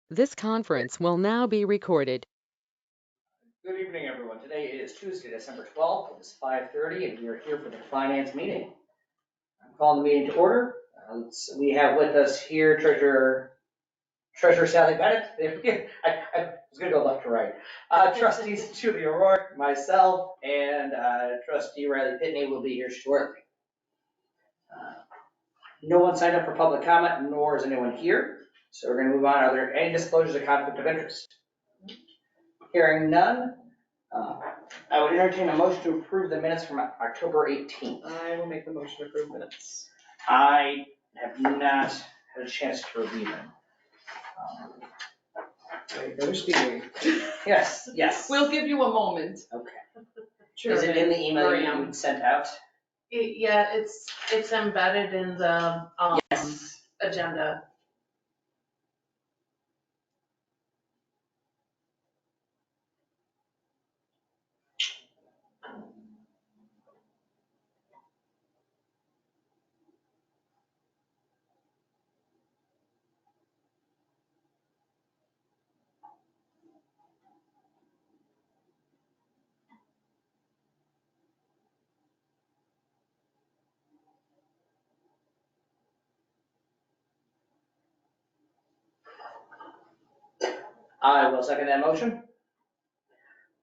This conference will now be recorded. Good evening, everyone. Today is Tuesday, December 12th. It is 5:30, and we are here for the finance meeting. I'm calling the meeting to order. We have with us here Treasurer Sally Bennett. I was going to go left to right. Trustees Julie O'Rourke, myself, and Trustee Riley Pitney will be here shortly. No one signed up for public comment, nor is anyone here. So we're going to move on. Are there any disclosures of conflict of interest? Hearing none. I would entertain a motion to approve the minutes from October 18th. I will make the motion to approve minutes. I have not had a chance to review them. There's the. Yes. We'll give you a moment. Okay. Is it in the email you sent out? Yeah, it's embedded in the Yes. agenda. I will second that motion.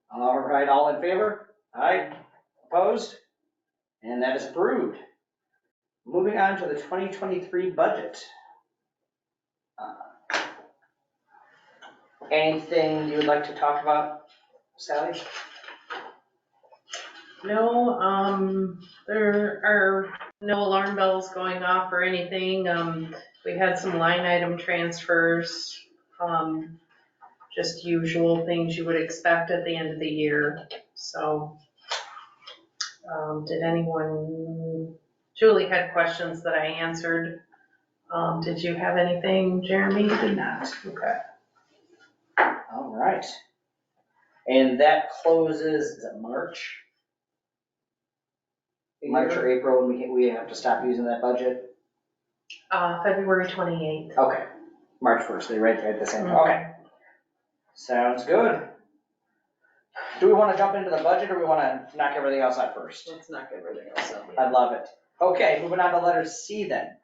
All right, all in favor? Aye. Opposed? And that is approved. Moving on to the 2023 budget. Anything you would like to talk about, Sally? No, there are no alarm bells going off or anything. We had some line item transfers, just usual things you would expect at the end of the year. So, did anyone, Julie had questions that I answered. Did you have anything, Jeremy? Did not. Okay. All right. And that closes, is it March? March or April, when we have to stop using that budget? February 28th. Okay, March 1st, they right at the same time. Okay. Sounds good. Do we want to jump into the budget or we want to knock everything else out first? Let's knock everything else out. I love it. Okay, moving on to letter C then.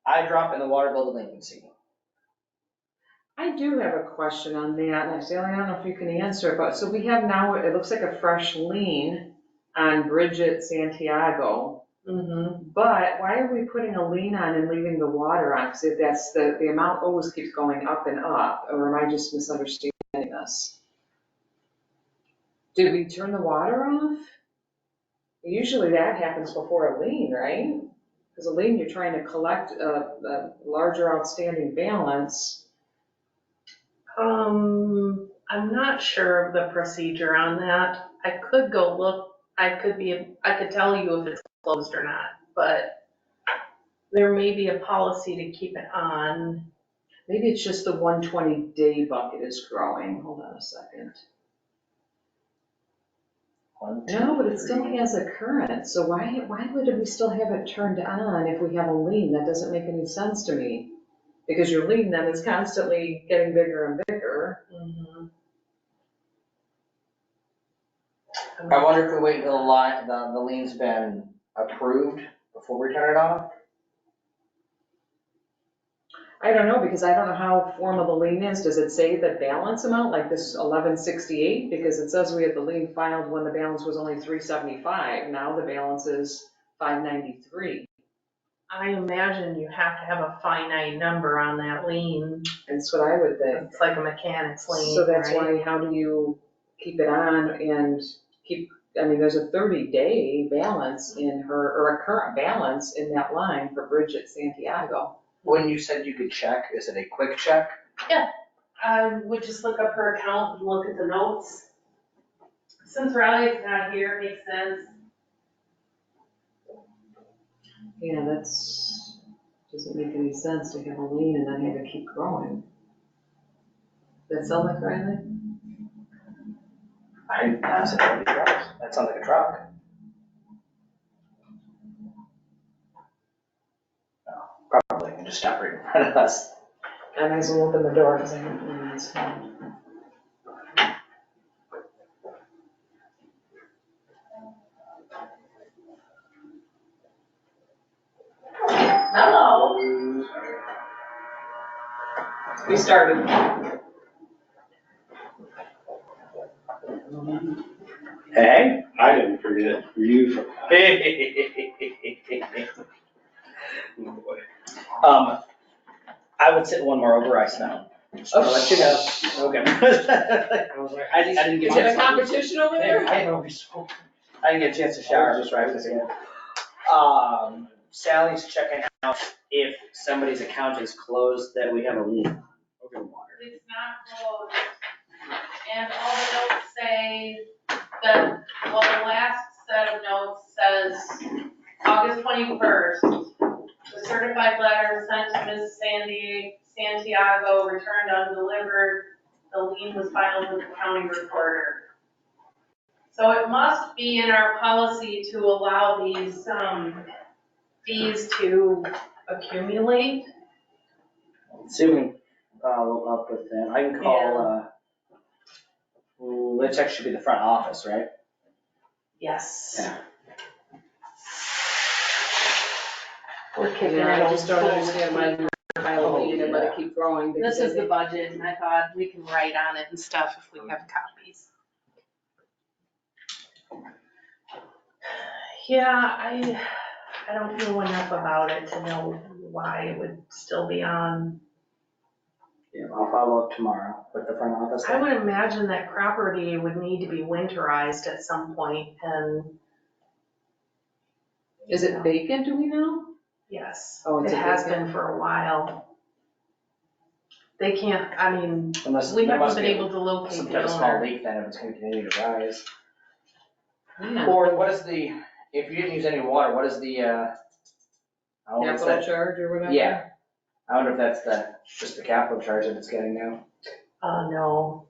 I drop in the water bill delinquency. I do have a question on that, and I don't know if you can answer it, but so we have now, it looks like a fresh lien on Bridget Santiago. Mm-hmm. But why are we putting a lien on and leaving the water on? Because that's the amount always keeps going up and up, or am I just misunderstanding this? Did we turn the water off? Usually that happens before a lien, right? Because a lien, you're trying to collect a larger outstanding balance. I'm not sure of the procedure on that. I could go look, I could tell you if it's closed or not, but there may be a policy to keep it on. Maybe it's just the 120-day bucket is growing. Hold on a second. No, but it still has a current, so why would we still have it turned on if we have a lien? That doesn't make any sense to me. Because your lien then is constantly getting bigger and bigger. Mm-hmm. I wonder if we wait until the lien's been approved before we turn it off? I don't know, because I don't know how formal the lien is. Does it say the balance amount, like this 1168? Because it says we had the lien filed when the balance was only 375. Now the balance is 593. I imagine you have to have a finite number on that lien. That's what I would think. It's like a mechanic's lien, So that's right? why, how do you keep it on and keep, I mean, there's a 30-day balance in her, or a current balance in that line for Bridget Santiago. When you said you could check, is it a quick check? I would just look up her account and look at the notes. Since Riley's not here, it makes sense. Yeah, doesn't make any sense to have a lien and then have it keep growing. Does that sound like Riley? I honestly don't think it does. That sounds like a truck. No, probably. I can just stop right in front of us. I might as well open the door because I don't know this. Hello. We started. Hey. I didn't forget. You forgot. I would sit one more over ice now. Oh, I'll let you know. Okay. I didn't get a Is it a chance. competition over there? I didn't get a chance to shower just right this yet. Sally's checking out if somebody's account is closed, that we have a lien over water. It's not closed. And all the notes say that, well, the last set of notes says August 21st. The certified letter sent to Ms. Santiago, returned undelivered. The lien was filed with the county recorder. So it must be in our policy to allow these fees to accumulate. See if we can follow up with them. I can call, let's actually be the front office, right? Yes. Yeah. We're kicking it Yeah, I old just don't school. understand why you file a lien and let it keep growing. This is the budget, and I thought we can write on it and stuff if we have copies. Yeah, I don't know enough about it to know why it would still be on. Yeah, I'll follow up tomorrow with the front office. I would imagine that property would need to be winterized at some point, and Is it vacant, do we know? yes, Oh, it it's has vacant? been for a while. They can't, I mean, Unless, we there haven't must been be able to locate some the type of small owner. leak then if it's gonna continue to rise. Yeah. Or what is the, if you didn't use any water, what is the, I don't know, what's Capital that? charge or whatever? Yeah. I wonder if that's just the capital charge that it's getting now. No.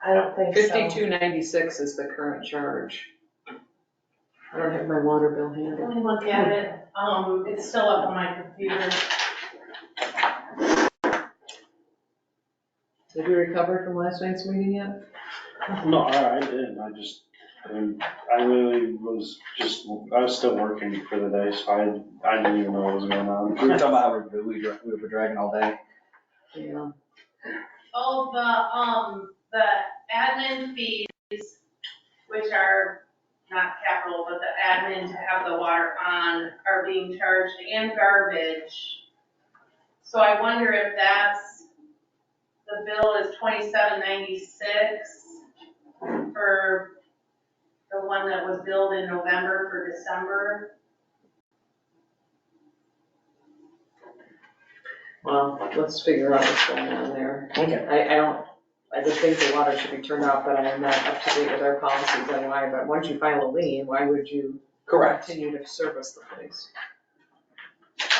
I don't think so. $52.96 is the current charge. I don't have my water bill handy. Let me look at it. It's still up on my computer. Did we recover from last night's meeting yet? No, I didn't. I really was I was still working for the day, so I didn't even know what was going on. We were talking about how we were dragging all day. Yeah. Oh, the admin fees, which are not capital, but the admin to have the water on, are being charged, and garbage. So I wonder if the bill is $27.96 for the one that was billed in November for December. Well, let's figure out what's going on there. Okay. I just think the water should be turned off, but I'm not up to date with our policies on why, but once you file a lien, why would you Correct. continue to service the place?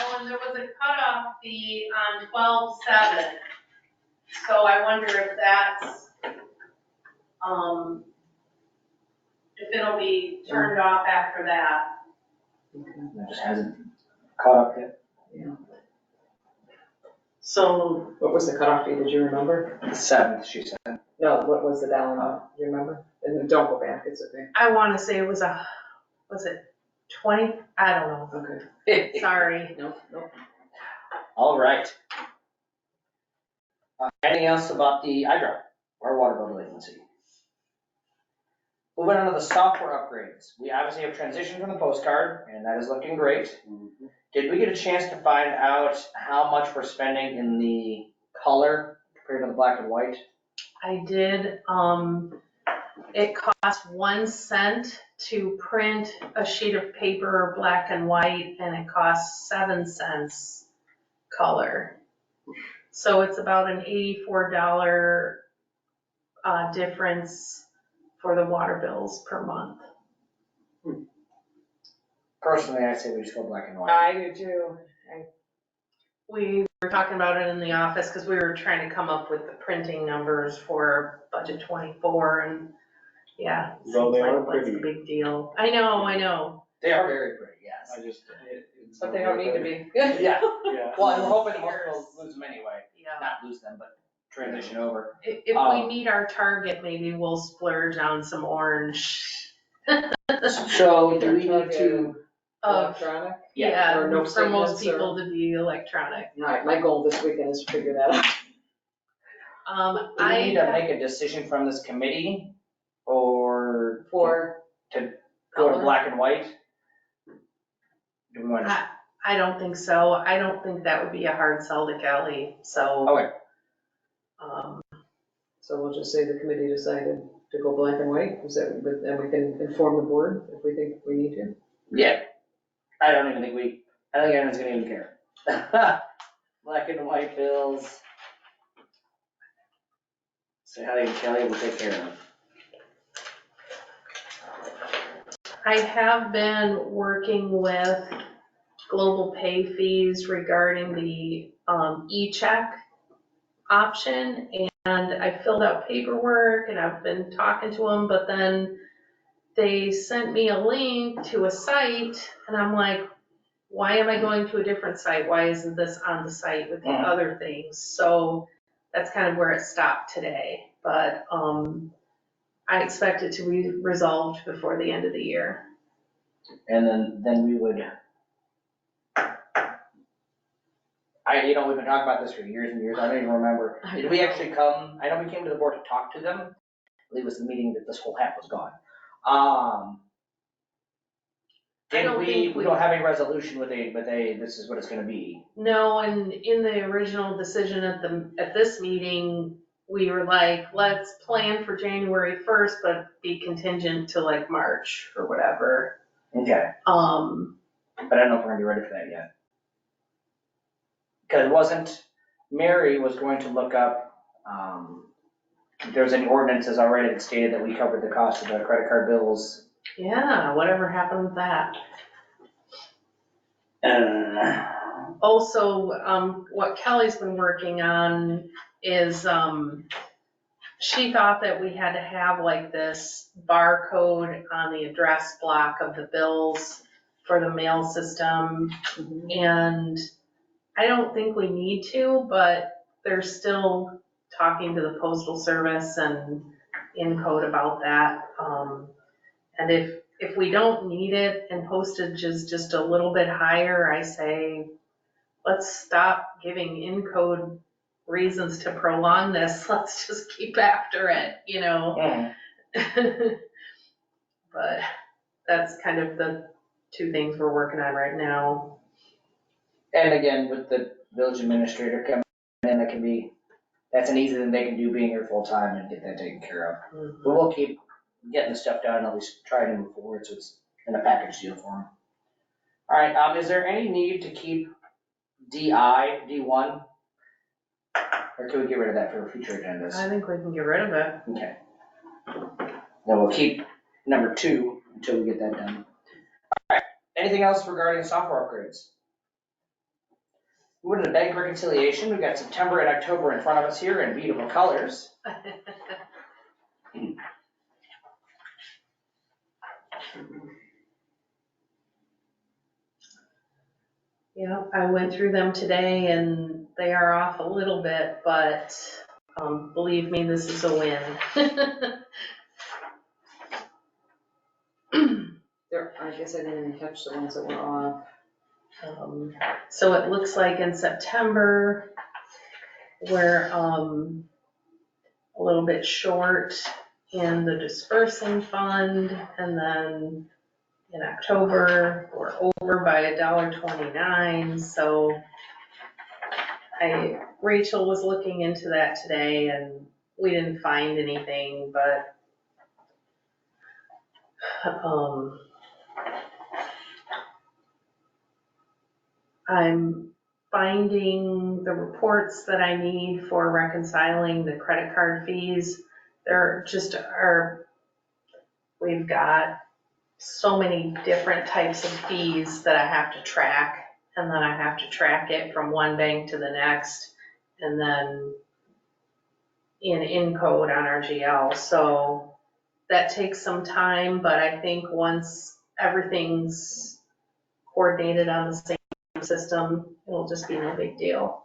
Oh, and there was a cutoff fee on 12/7. So I wonder if that's, if it'll be turned off after that. It just hasn't caught up yet. Yeah. So What was the cutoff fee, did you remember? The 7th, she said. No, what was the dollar amount, do you remember? And then don't go back, it's okay. I wanna say it was was it 20? I don't know. Okay. Sorry. Nope. All right. Anything else about the iDrop, our water bill delinquency? Moving on to the software upgrades. We obviously have transitioned from the postcard, and that is looking great. Did we get a chance to find out how much we're spending in the color compared to the black and white? I did, it cost 1 cent to print a sheet of paper, black and white, and it costs 7 cents color. So it's about an $84 difference for the water bills per month. Personally, I say we just go black and white. I do too. We were talking about it in the office because we were trying to come up with the printing numbers for budget 24, and yeah, it Well, seems they like are that's the pretty. big deal. I know. They are very pretty, yes. But they don't need to be. Yeah, Yeah. well, and we're hoping most people lose them anyway, Yeah. not lose them, but transition over. If we meet our target, maybe we'll splurge on some orange. So do we need to, Electronic? Yeah, Or no for most statements or- people to be electronic. Alright, my goal this weekend is to figure that out. do we need to make a decision from this committee, or For go to color? black and white? Do we want to? I don't think so. I don't think that would be a hard sell to Kelly, so. Okay. So we'll just say the committee decided to go black and white, is that, and we can inform the board if we think we need to? Yeah, I don't think anyone's gonna even care. Black and white bills. So Kelly will take care of them. I have been working with Global Pay Fees regarding the e-check option, and I filled out paperwork and I've been talking to them, but then they sent me a link to a site and I'm like, why am I going to a different site? Why isn't this on the site with the other things? So that's kind of where it stopped today, but I expect it to be resolved before the end of the year. And then we would, we've been talking about this for years and years, I don't even remember. Did we actually come, I know we came to the board to talk to them, I believe it was the meeting that this whole half was gone. We don't have a resolution with this is what it's gonna be. No, and in the original decision at this meeting, we were like, let's plan for January 1st, but be contingent to like March or whatever. Okay. But I don't know if we're gonna be ready for that yet. Because Mary was going to look up, if there's any ordinances already that stated that we covered the cost of the credit card bills. Yeah, whatever happened with that. Uh, Also, what Kelly's been working on is, she thought that we had to have like this barcode on the address block of the bills for the mail system. And I don't think we need to, but they're still talking to the postal service and Encode about that. And if we don't need it and postage is just a little bit higher, I say, let's stop giving Encode reasons to prolong this. Let's just keep after it, you know? But that's kind of the two things we're working on right now. And again, with the village administrator coming in, that's an easy thing they can do, being here full time and get that taken care of. But we'll keep getting the stuff done, and at least try to move forward, so it's in a package deal for them. All right, is there any need to keep D1? Or can we get rid of that for future agendas? I think we can get rid of it. Okay. Then we'll keep number 2 until we get that done. All right, anything else regarding software upgrades? Moving to the bank reconciliation, we've got September and October in front of us here in beautiful colors. Yeah, I went through them today and they are off a little bit, but believe me, this is a win. I guess I didn't even catch the ones that were off. So it looks like in September, we're a little bit short in the dispersing fund, and then in October, we're over by $1.29, so Rachel was looking into that today and we didn't find anything, but I'm finding the reports that I need for reconciling the credit card fees. We've got so many different types of fees that I have to track, and then I have to track it from one bank to the next, and then in Encode on our GL. So that takes some time, but I think once everything's coordinated on the same system, it'll just be no big deal.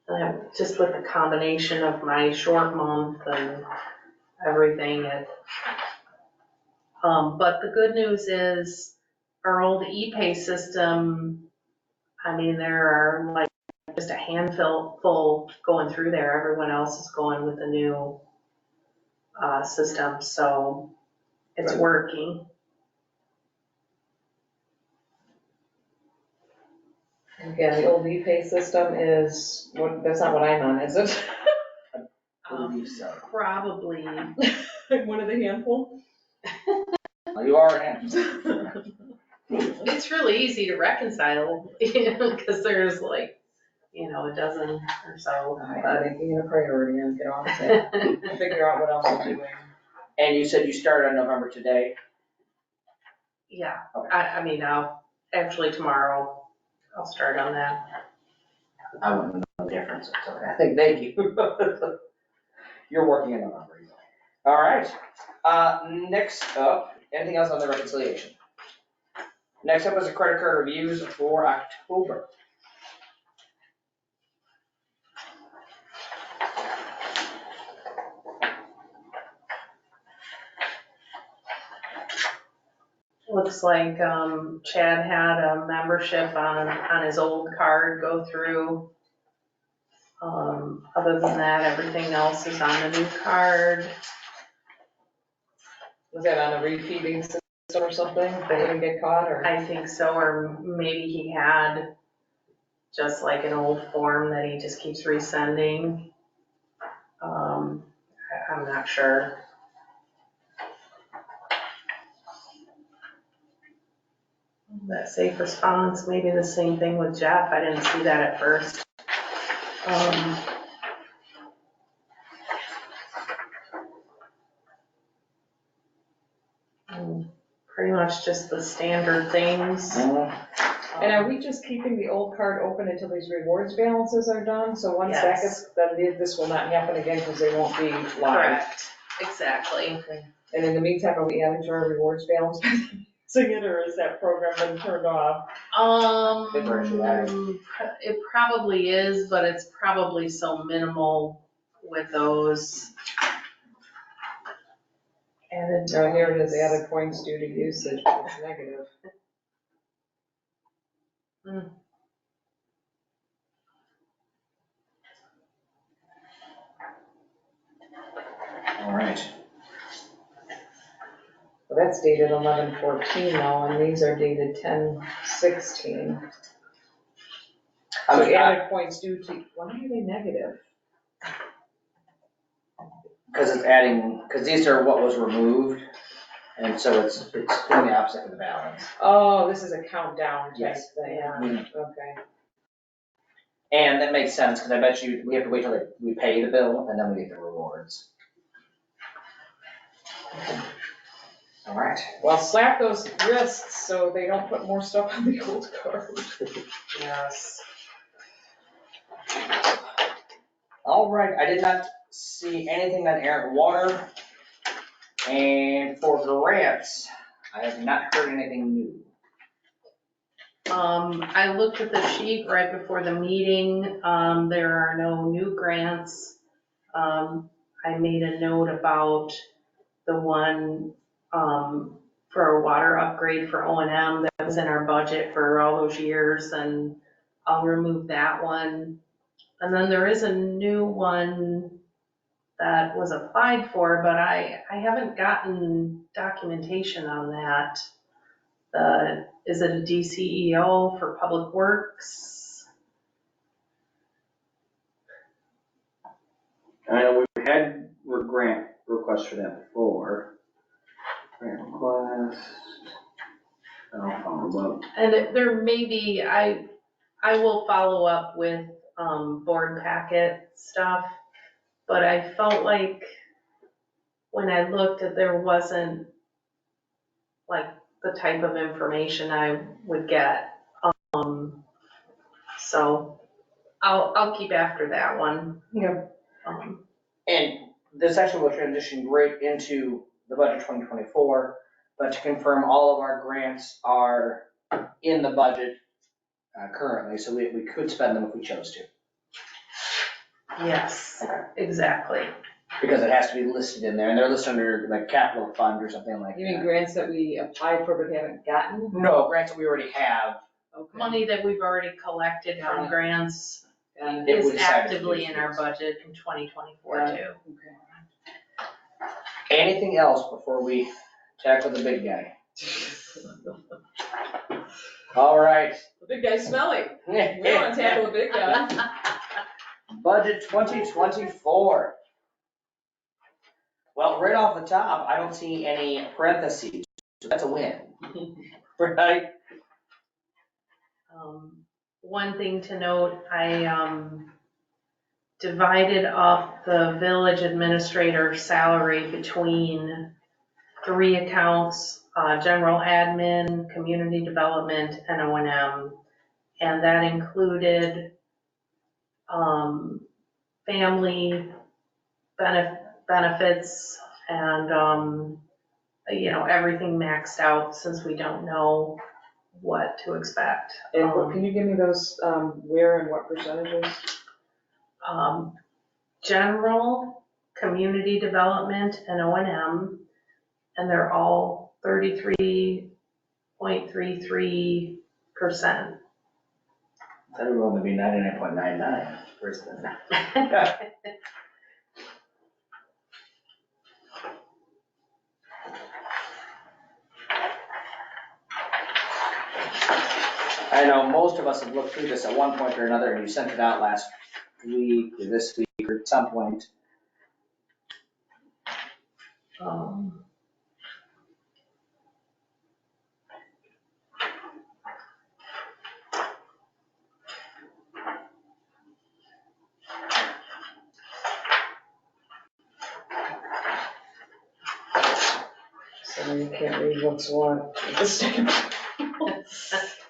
And just with the combination of my short month and everything, but the good news is our old e-pay system, I mean, there are like just a handful full going through there. Everyone else is going with the new system, so it's working. Again, the old e-pay system is, that's not what I'm on, is it? I believe so. Probably. One of the handful? You are in. It's really easy to reconcile, because there's like, a dozen or so. I'm making it a priority and get on with it, figure out what else I'm doing. And you said you started on November today? Yeah, Okay. I mean, actually tomorrow, I'll start on that. I wouldn't know the difference. It's okay. I think, thank you. You're working in November. All right. Next up, anything else on the reconciliation? Next up is the credit card reviews for October. Looks like Chad had a membership on his old card go through. Other than that, everything else is on the new card. Was that on a refeeding system or something? They didn't get caught, or? I think so, or maybe he had just like an old form that he just keeps resending. I'm not sure. That safe response, maybe the same thing with Jeff. I didn't see that at first. Pretty much just the standard things. And are we just keeping the old card open until these rewards balances are done? So once that Yes. gets, then this will not happen again because they won't be live. Correct, exactly. Okay. And in the meantime, are we adding to our rewards balance? Using it, or is that program been turned off? It probably is, but it's probably so minimal with those. Added. Oh, here it is, added points due to usage, but it's negative. All right. Well, that's dated 11/14 now, and these are dated 10/16. So added points due to, why are they negative? Because it's adding, because these are what was removed, and so it's doing the opposite of the balance. Oh, this is a countdown type Yes. thing. Mhm. Okay. And that makes sense, because I bet you, we have to wait till we pay the bill, and then we get the rewards. All right. Well, slap those wrists so they don't put more stuff on the old card. Yes. All right, I did not see anything on air and water. And for grants, I have not heard anything new. I looked at the sheet right before the meeting. There are no new grants. I made a note about the one, for a water upgrade for O&M that was in our budget for all those years, and I'll remove that one. And then there is a new one that was applied for, but I haven't gotten documentation on that. Is it a DCEO for Public Works? I know we've had grant requests for that before. Grant request. I'll follow up. And there may be, I will follow up with board packet stuff, but I felt like when I looked at, there wasn't like the type of information I would get. So I'll keep after that one. Yeah. And this actually will transition right into the budget 2024, but to confirm, all of our grants are in the budget currently, so we could spend them if we chose to. Yes, Okay. exactly. Because it has to be listed in there, and they're listed under like capital fund or something like that. You mean grants that we applied for but haven't gotten? No, grants that we already have. Okay. Money that we've already collected Got from it. grants Got it. If we is decide to actively use in our these. budget in 2024 Got it. too. Okay. Anything else before we tackle the big guy? All right. The big guy's smelly. We don't want to tackle the big guy. Budget 2024. Well, right off the top, I don't see any parentheses, so that's a win. Right? One thing to note, I divided off the village administrator salary between 3 accounts, general admin, community development, and O&M. And that included family benefits and, everything maxed out since we don't know what to expect. And can you give me those, where and what percentages? General, community development, and O&M, and they're all 33.33%. That would only be 99.99 versus I know most of us have looked through this at one point or another, and you sent it out last week or this week or at some point. So you can't read what's what.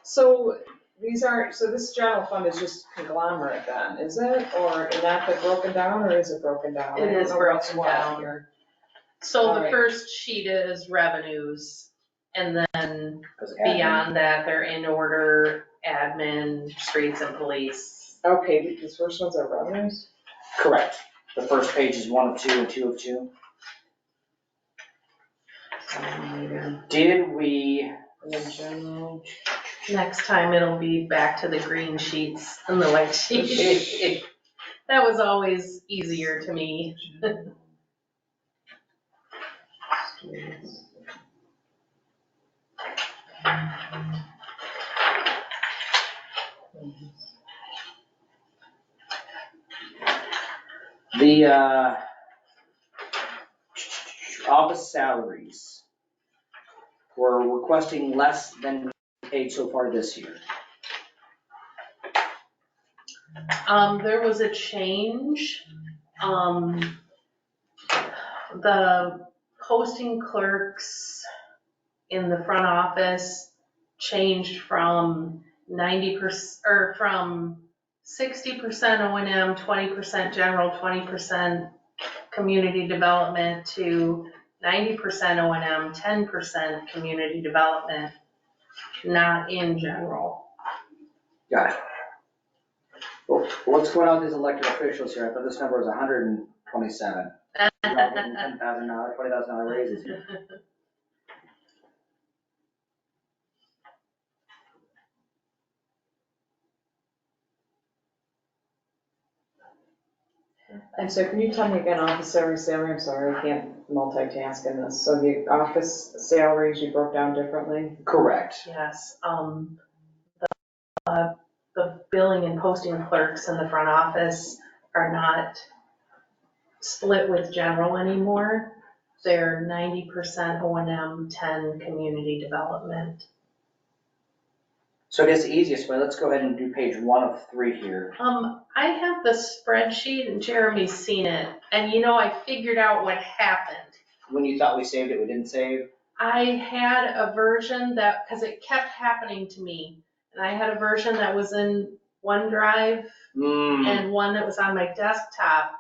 So these are, so this general fund is just conglomerate then, is it? Or not that broken down, or is it broken down? It is broken down. Here. So the Alright. first sheet is revenues, and then beyond that, they're in order, admin, streets and police. Okay, these first ones are revenues? Correct. The first page is 1 of 2 and 2 of 2. Did we? And then general. Next time it'll be back to the green sheets and the white sheets. That was always easier to me. The office salaries, we're requesting less than paid so far this year. There was a change. The posting clerks in the front office changed from 90%, or from 60% O&M, 20% general, 20% community development to 90% O&M, 10% community development, not in general. Got it. Well, what's going on with these elected officials here? I thought this number was 127. You're all getting $10,000, $20,000 raises here. And so can you tell me again, office salary, I'm sorry, I can't multitask in this. So the office salaries you broke down differently? Correct. Yes, the billing and posting clerks in the front office are not split with general anymore. They're 90% O&M, 10 community development. So I guess the easiest way, let's go ahead and do page 1 of 3 here. I have the spreadsheet and Jeremy's seen it, and I figured out what happened. When you thought we saved it, we didn't save? I had a version that, because it kept happening to me, and I had a version that was in OneDrive and one that was on my desktop,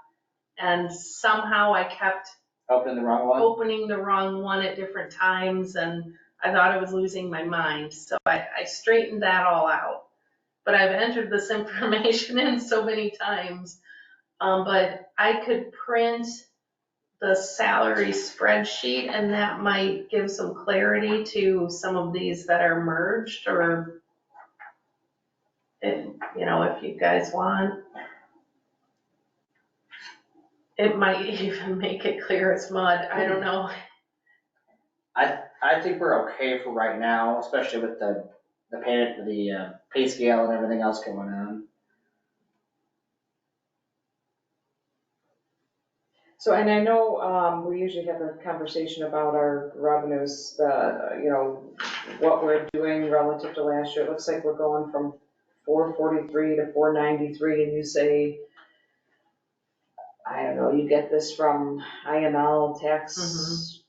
and somehow I kept Opening the wrong one? opening the wrong one at different times, and I thought I was losing my mind, so I straightened that all out. but I've entered this information in so many times. But I could print the salary spreadsheet and that might give some clarity to some of these that are merged, or if, you know, if you guys want. It might even make it clear as mud, I don't know. I think we're okay for right now, especially with the pay scale and everything else going on. So, and I know, we usually have a conversation about our revenues, you know, what we're doing relative to last year. It looks like we're going from 443 to 493, and you say, I don't know, you get this from IML tax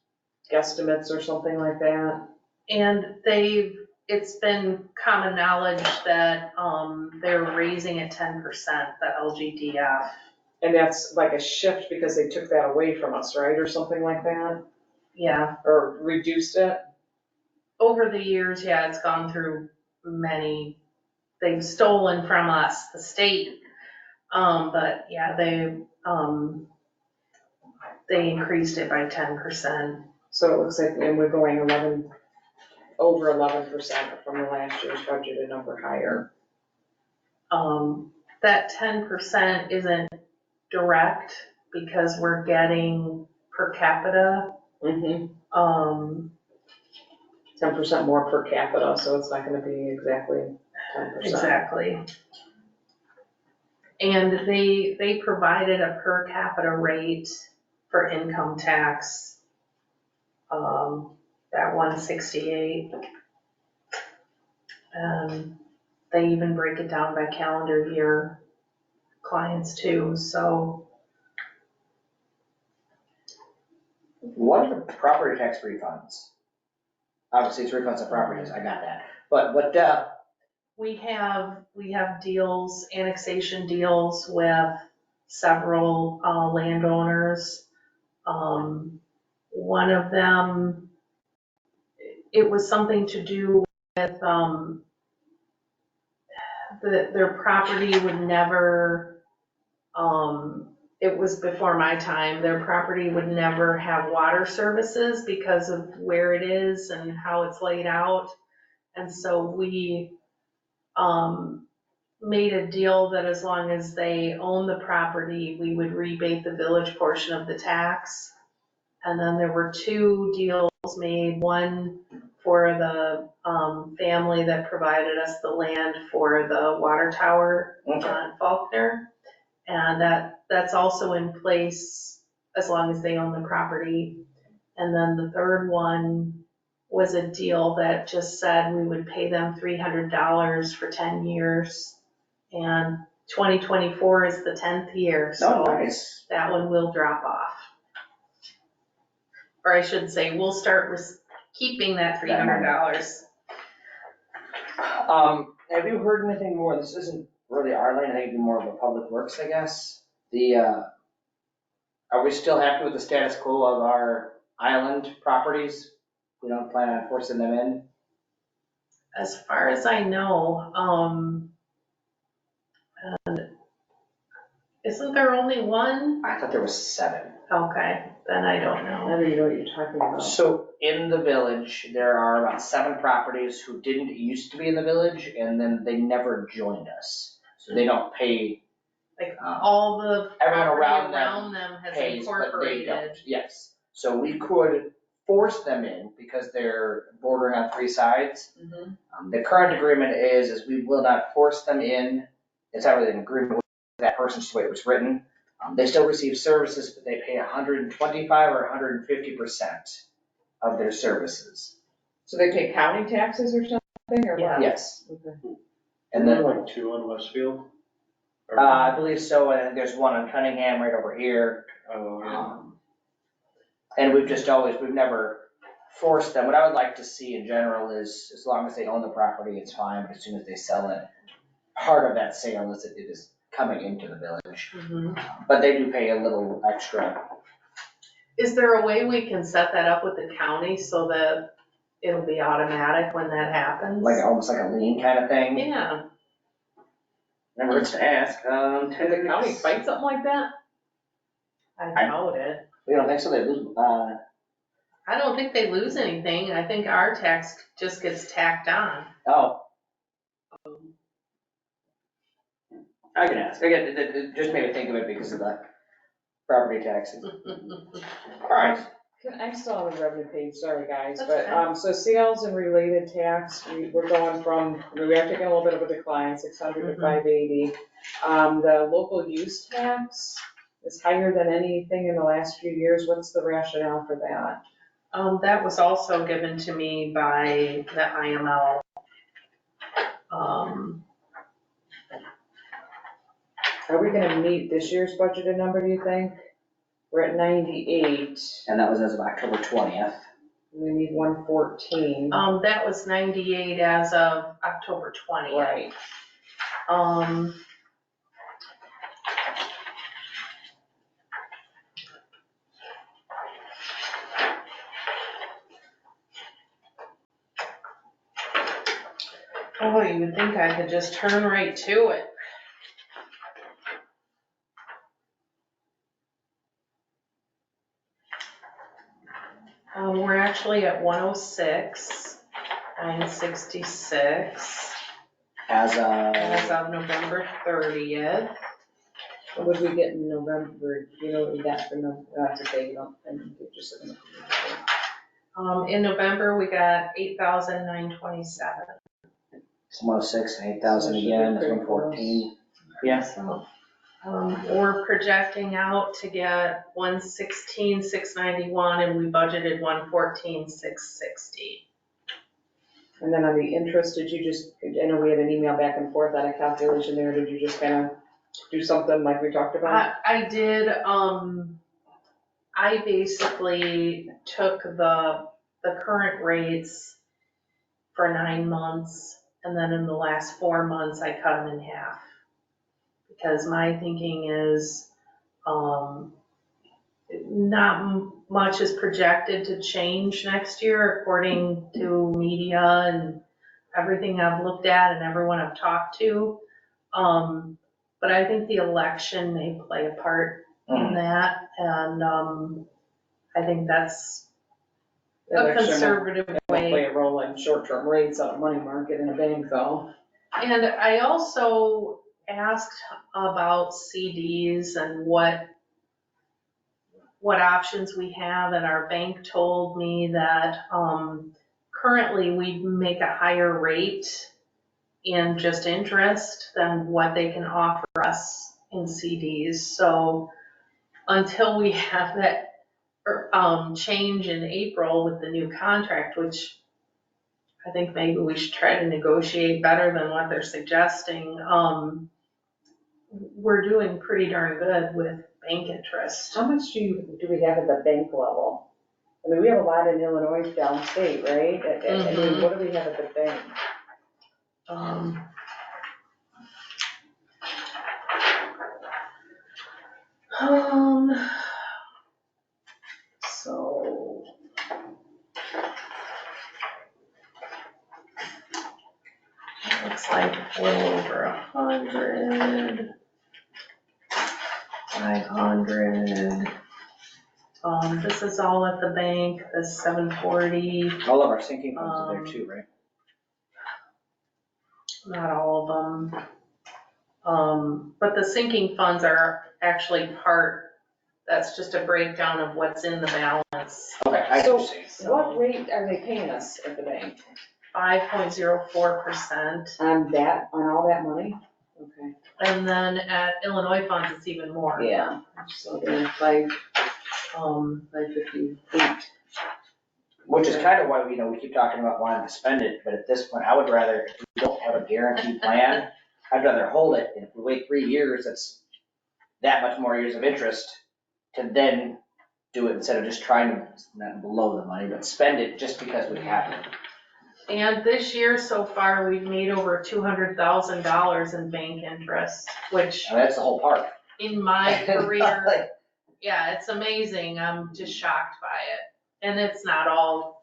guesstimates or something like that? And it's been common knowledge that, they're raising at 10%, the LGDF. And that's like a shift because they took that away from us, right, or something like that? Yeah, Or reduced it? over the years, yeah, it's gone through many, they've stolen from us, the state. But yeah, they increased it by 10%. So it looks like, and we're going over 11% from the last year's budgeted number higher. That 10% isn't direct because we're getting per capita. 10% more per capita, so it's not gonna be exactly 10%. Exactly. And they provided a per capita rate for income tax, that 168. They even break it down by calendar year, clients too, so. What are the property tax refunds? Obviously, it's refunds of properties, I got that. But what, We have deals, annexation deals with several landowners. One of them, it was something to do with their property would never, it was before my time, their property would never have water services because of where it is and how it's laid out. And so we made a deal that as long as they own the property, we would rebate the village portion of the tax. And then there were two deals made, one for the family that provided us the land for the water tower on Faulkner. And that's also in place as long as they own the property. And then the third one was a deal that just said we would pay them $300 for 10 years. And 2024 is the 10th year, so nice. that one will drop off. Or I should say, we'll start keeping that $300. Have you heard anything more? This isn't really our lane, I think it'd be more of a public works, I guess. Are we still happy with the status quo of our island properties? We don't plan on forcing them in? As far as I know, and isn't there only one? I thought there was 7. Okay, then I don't I know. don't even know what you're talking about. So in the village, there are about 7 properties who didn't used to be in the village, and then they never joined us. So they don't pay. Like all the Everyone property around around them has pays, but they incorporated. don't. Yes. So we could force them in because they're bordering on 3 sides. The current agreement is we will not force them in. It's not really an agreement with that person, just the way it was written. They still receive services, but they pay 125 or 150% of their services. So they pay county taxes or something, or Yeah. what? Yes. Okay. And There then, are like 2 in Westfield? Or- I believe so, and there's one in Cunningham right over here. Oh, yeah. And we've never forced them. What I would like to see in general is, as long as they own the property, it's fine, but as soon as they sell it, part of that sale is that it is coming into the village. But they do pay a little extra. Is there a way we can set that up with the county so that it'll be automatic when that happens? Like, almost like a lien kind of thing. Yeah, Never hurts to ask. Did the county fight something like that? I doubt it. We don't think so, they lose, I don't think they lose anything. I think our tax just gets tacked on. oh. I can ask, again, it just made me think of it because of the property taxes. Alright, I'm still on the revenue page, sorry guys, That's but, okay. so sales and related tax, we're going from, we are taking a little bit of a decline, 600 to Mhm. 580. The local use tax is higher than anything in the last few years, what's the rationale for that? That was also given to me by the IML. Are we gonna meet this year's budgeted number, do you think? We're at 98, and that was as of October 20th. we need 114. That was 98 as of October 20th. Right. Oh, you would think I could just turn right to it. We're actually at 106, 966 As as of, of November 30th. What would we get in November, you know what we got for November, that's okay, you don't, and you're just looking at. In November, we got 8,927. it's 106 and 8,000 again, that's 114. Yeah. So, we're projecting out to get 116,691 and we budgeted 114,660. And then on the interest, did you just, I know we had an email back and forth on a calculation there, did you just kind of do something like we talked about? I did, I basically took the current rates for 9 months, and then in the last 4 months, I cut them in half. Because my thinking is, not much is projected to change next year according to media and everything I've looked at and everyone I've talked to. But I think the election may play a part in that, and I think that's a Election conservative won't way. play a role in short-term rates on a money market in a bank though. And I also asked about CDs and what options we have, and our bank told me that currently we make a higher rate in just interest than what they can offer us in CDs. So until we have that change in April with the new contract, which I think maybe we should try to negotiate better than what they're suggesting, we're doing pretty darn good with bank interest. How much do we have at the bank level? I mean, we have a lot in Illinois downstate, right? I mean, what do we have at the bank? So it looks like a little over 100, 500. This is all at the bank, the 740, All of our sinking funds are there too, right? not all of them. But the sinking funds are actually that's just a breakdown of what's in the balance. Okay, I So- see. What rate are they paying us at the bank? 5.04%. On all that money? Okay. And then at Illinois funds, it's even more. Yeah, so then 558. Which is kind of why, we keep talking about wanting to spend it, but at this point, I would rather, if we don't have a guaranteed plan, I'd rather hold it, and if we wait 3 years, that's that much more years of interest to then do it instead of just trying to, not blow the money, but spend it just because we have it. And this year so far, we've made over $200,000 in bank interest, which And that's the whole park. in my career, yeah, it's amazing. I'm just shocked by it. And it's not all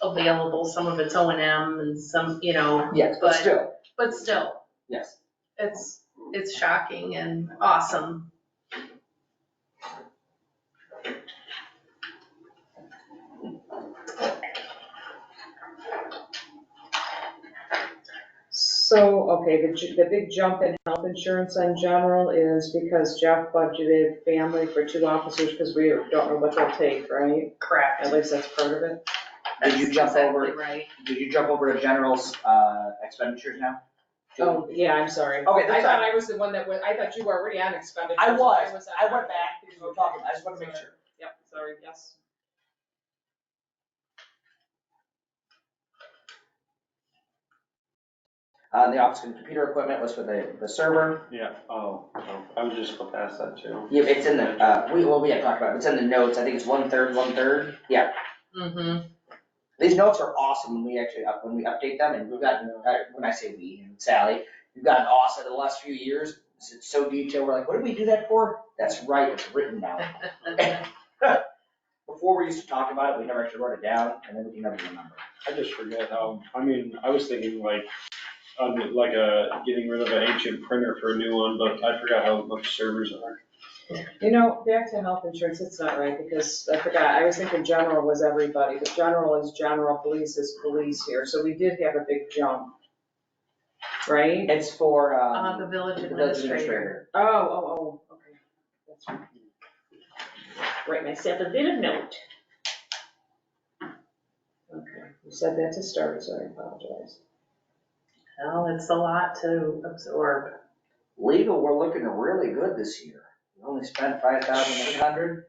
available. Some of it's O&M and some, Yes, but still, but still, yes. it's it's shocking and awesome. So, okay, the big jump in health insurance on general is because Jeff budgeted family for 2 officers, because we don't know what they'll take, right? Correct. At least that's part of it. Did you That's jump exactly over, right. did you jump over to general's, expenditures now? Oh, yeah, I'm sorry. Okay, that's I thought fine. I was the one that was, I thought you were already on expenditures. I was, on I went back because we were talking, I just wanted to make sure. Yep, sorry, yes. The office and computer equipment was for the server. Yeah, I would just go past that too. Yeah, it's in the, we had talked about it, it's in the notes, I think it's 1/3, yeah. Mm-hmm. These notes are awesome when we actually, when we update them, and we've gotten, when I say we, and Sally, we've gotten awesome in the last few years. It's so detailed, we're like, what did we do that for? That's right, it's written down. Before we used to talk about it, we never actually wrote it down, and then we can never remember. I just forget how, I was thinking like getting rid of an ancient printer for a new one, but I forgot how much servers are. You know, back to health insurance, it's not right, because I forgot, I was thinking general was everybody, but general is general, police is police here, so we did have a big jump. Right? It's for, The village the administrator. Oh, okay, that's right. Write myself a bit of note. Okay, you said that to start, so I apologize. Well, it's a lot to absorb. Legal, we're looking really good this year. We only spent 5,800.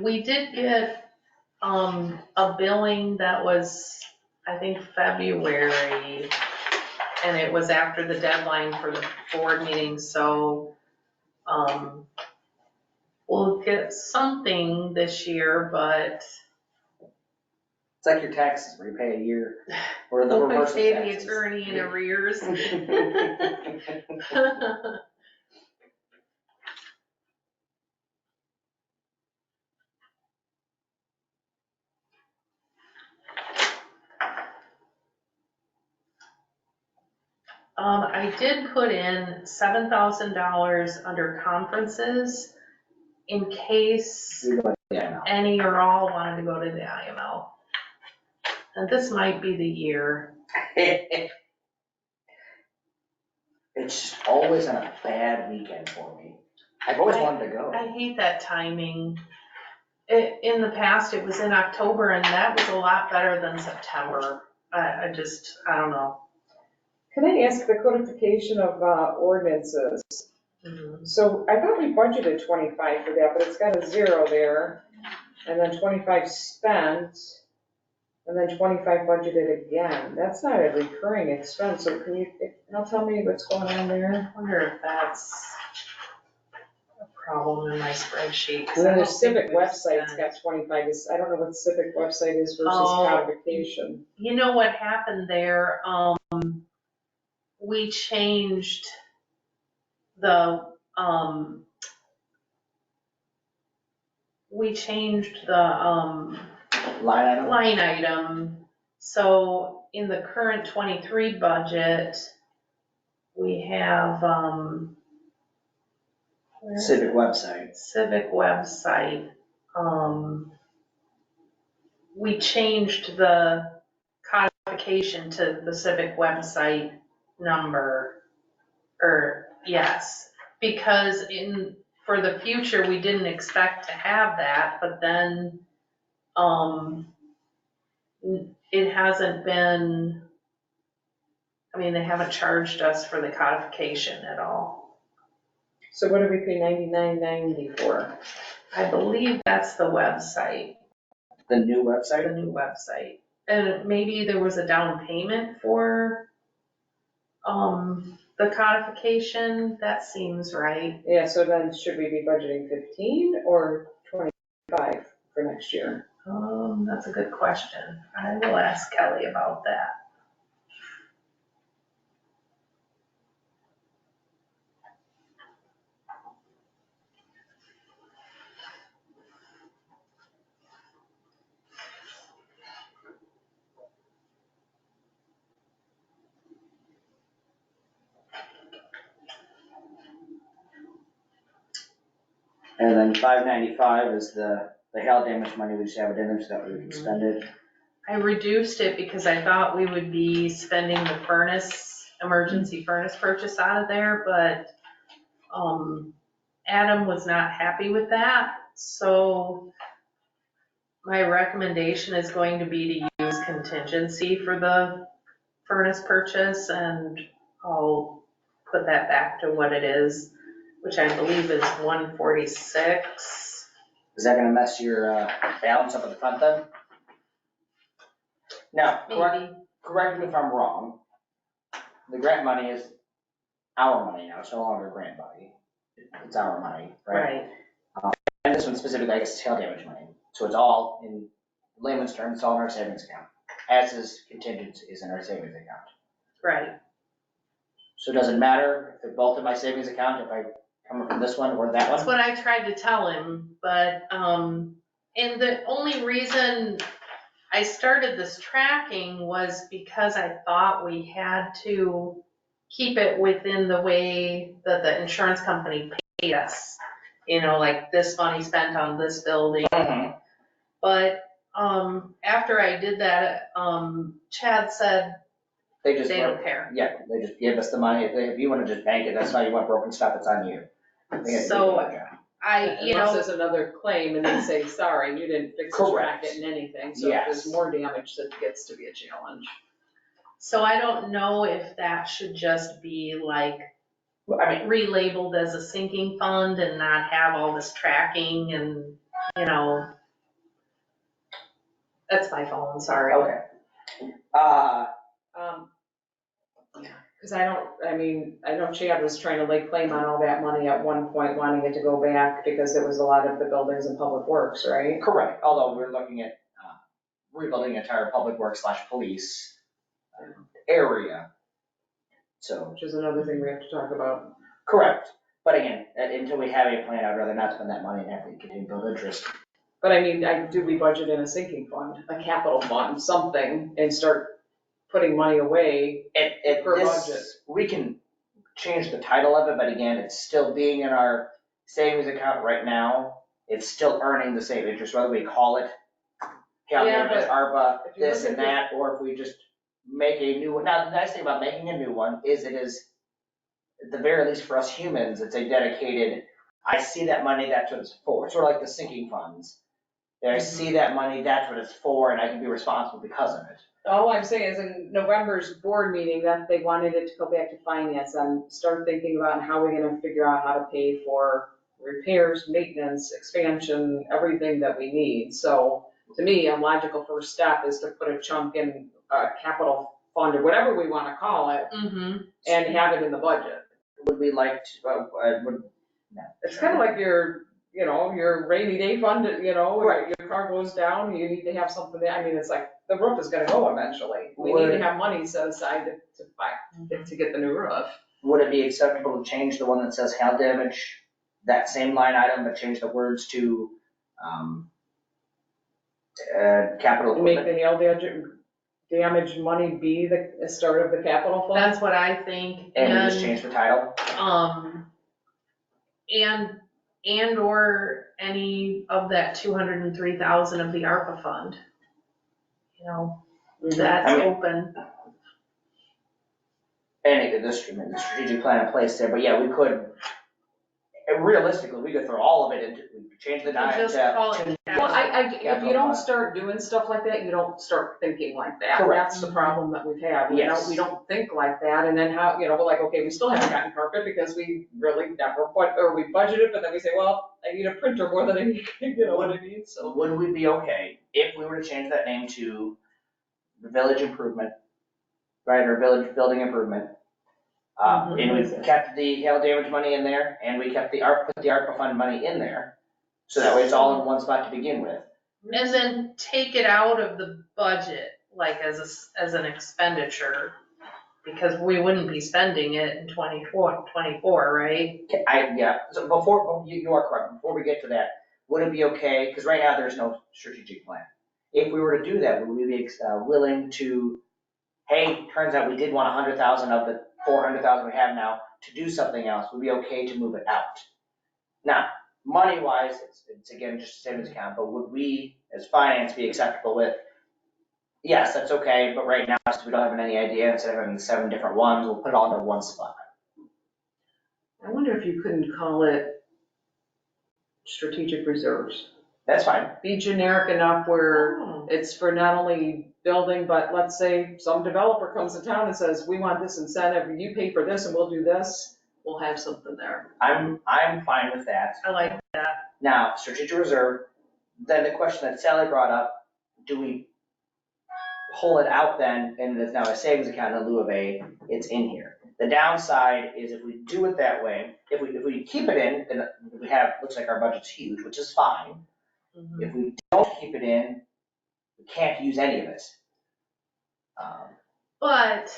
We did get, a billing that was, I think, February, and it was after the deadline for the board meeting, so, we'll get something this year, but It's like your taxes, where you pay a year, or the we'll reverse of pay the taxes. attorney in arrears. I did put in $7,000 under conferences in case Yeah, any or all wanted to go to the IML. And this might be the year. It's just always on a bad weekend for me. I've always wanted to go. I hate that timing. In the past, it was in October, and that was a lot better than September. I don't know. Can I ask the codification of ordinances? Mhm. So I thought we budgeted 25 for that, but it's got a 0 there, and then 25 spent, and then 25 budgeted again. That's not a recurring expense, so can you now tell me what's going on there? I wonder if that's a problem in my spreadsheet. 'cause And then I the don't think civic we've website's spent- got 25, I don't know what civic website is versus Oh. codification. You know what happened there? We changed the, Line item? line item. So in the current 23 budget, we have, where is Civic website. Civic website. We changed the codification to the civic website number, or yes, because for the future, we didn't expect to have that, but then, it hasn't been, they haven't charged us for the codification at all. So what do we pay $99.90 for? I believe that's the website, The new the website? new website. And maybe there was a down payment for, the codification, that seems right. Yeah, so then should we be budgeting 15 or 25 for next year? That's a good question. I will ask Kelly about that. And then 595 is the hail damage money, we just have it in there so that we can spend it. I reduced it because I thought we would be spending the furnace, emergency furnace purchase out of there, but, Adam was not happy with that, so my recommendation is going to be to use contingency for the furnace purchase, and I'll put that back to what it is, which I believe is 146. Is that gonna mess your balance up at the front then? Now, Maybe. correct me if I'm wrong. The grant money is our money now, it's no longer grant money. It's our money, right? Right, And this one specifically, I guess, is hail damage money. So it's all, in layman's terms, it's all in our savings account. As is contingency is in our savings account. right. So it doesn't matter if they're both in my savings account, if I come from this one or that That's one? what I tried to tell him, but, and the only reason I started this tracking was because I thought we had to keep it within the way that the insurance company paid us. You know, like this money spent on this building. Mhm. But, after I did that, Chad said They just, they don't care. yeah, they just give us the money. If you wanna just bank it, that's fine. You want broken stuff, it's on you. They have to do So, that job. you Unless know, there's another claim and they say, sorry, you didn't fix the Correct. bracket and anything, so if Yes. there's more damage, that gets to be a challenge. so I don't know if that should just be like I mean, relabeled as a sinking fund and not have all this tracking and, you know. That's my phone, sorry. okay. Cause I know Chad was trying to lay claim on all that money at one point, wanting it to go back because it was a lot of the buildings and public works, right? Correct, although we're looking at rebuilding the entire public works / police area. So, Which is another thing we have to talk about. correct, but again, until we have a plan, I'd rather not spend that money and have to continue to build interest. But I mean, do we budget in a sinking fund, a capital fund, something, and start putting money away? At Per this, budget. we can change the title of it, but again, it's still being in our savings account right now. It's still earning the same interest, whether we call it Yeah, calculated but ARPA, if you this look and at the- that, or if we just make a new one. Now, the nice thing about making a new one is it is, at the very least for us humans, it's a dedicated, I see that money, that's what it's for. Sort of like the sinking funds. That I see that money, that's what it's for, and I can be responsible because of it. All I'm saying is in November's board meeting, that they wanted it to go back to finance and start thinking about how we're gonna figure out how to pay for repairs, maintenance, expansion, everything that we need. So to me, a logical first step is to put a chunk in a capital fund or whatever we wanna call it Mm-hmm. and have it in the budget. Would we like to, It's kind of like your rainy day fund, Right. your car goes down, you need to have something there. I mean, it's like, the roof is gonna go eventually. We need to have money set aside to get the new roof. would it be acceptable to change the one that says hail damage, that same line item, but change the words to, capital And make equipment? the hail damage money be the start of the capital fund? That's what I think, And we just change the title? or any of that 203,000 of the ARPA fund. You know, that's I mean- open. And the strategic plan in place there, but yeah, we could, realistically, we could throw all of it into, we could change the dime Just call it to. Well, if Capital you don't fund. start doing stuff like that, you don't start thinking like that. Correct. That's the problem that we've had. Yes. We don't think like that, and then how, we're like, okay, we still haven't gotten carpet because we really never we budgeted, but then we say, well, I need a printer more than I need, what I need, so. Would we be okay if we were to change that name to the village improvement, right, or village building improvement? And we kept the hail damage money in there, and we kept put the ARPA fund money in there, so that way it's all in one spot to begin with. And then take it out of the budget, like as an expenditure, because we wouldn't be spending it in 24, right? So before, you are correct, before we get to that, would it be okay, because right now there's no strategic plan. If we were to do that, would we be willing to, hey, turns out we did want 100,000 of the 400,000 we have now to do something else, would it be okay to move it out? Now, money-wise, it's again, just a savings account, but would we, as finance, be acceptable with, yes, that's okay, but right now, since we don't have any idea, instead of having 7 different ones, we'll put it all into one spot. I wonder if you couldn't call it strategic reserves. That's fine. Be generic enough where Oh. it's for not only building, but let's say some developer comes to town and says, we want this incentive, you pay for this and we'll do this, we'll have something there. I'm fine with that. I like that. Now, strategic reserve, then the question that Sally brought up, do we pull it out then, and it's now a savings account in lieu of it's in here. The downside is if we do it that way, if we keep it in, then we have, looks like our budget's huge, which is fine. Mhm. If we don't keep it in, we can't use any of it. But,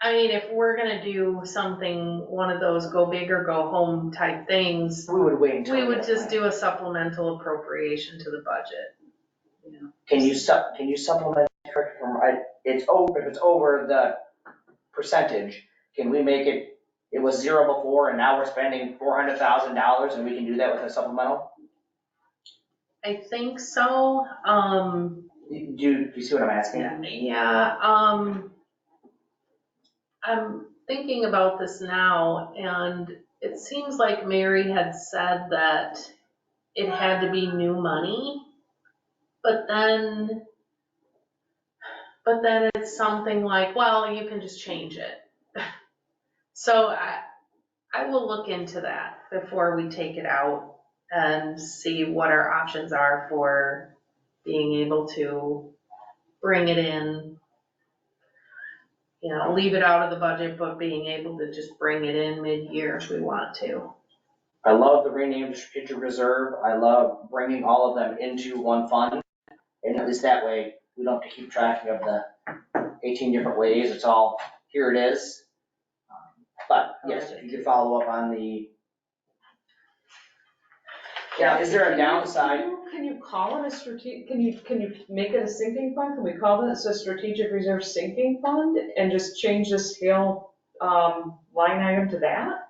I mean, if we're gonna do something, one of those go big or go home type things, We would wait until. we would get a just plan. do a supplemental appropriation to the budget. Can you supplement from, it's over, if it's over the percentage, can we make it, it was 0 before and now we're spending $400,000 and we can do that with a supplemental? I think so, Do you see what I'm asking? yeah, I'm thinking about this now, and it seems like Mary had said that it had to be new money, but then it's something like, well, you can just change it. So I will look into that before we take it out and see what our options are for being able to bring it in. You know, leave it out of the budget, but being able to just bring it in mid-year if we want to. I love the renamed strategic reserve. I love bringing all of them into one fund. And at least that way, we don't have to keep track of the 18 different ways. It's all, here it is. But yes, if you could follow up on the, yeah, is there a downside? Can you call it a can you make it a sinking fund? Can we call this a strategic reserve sinking fund and just change the scale, line item to that?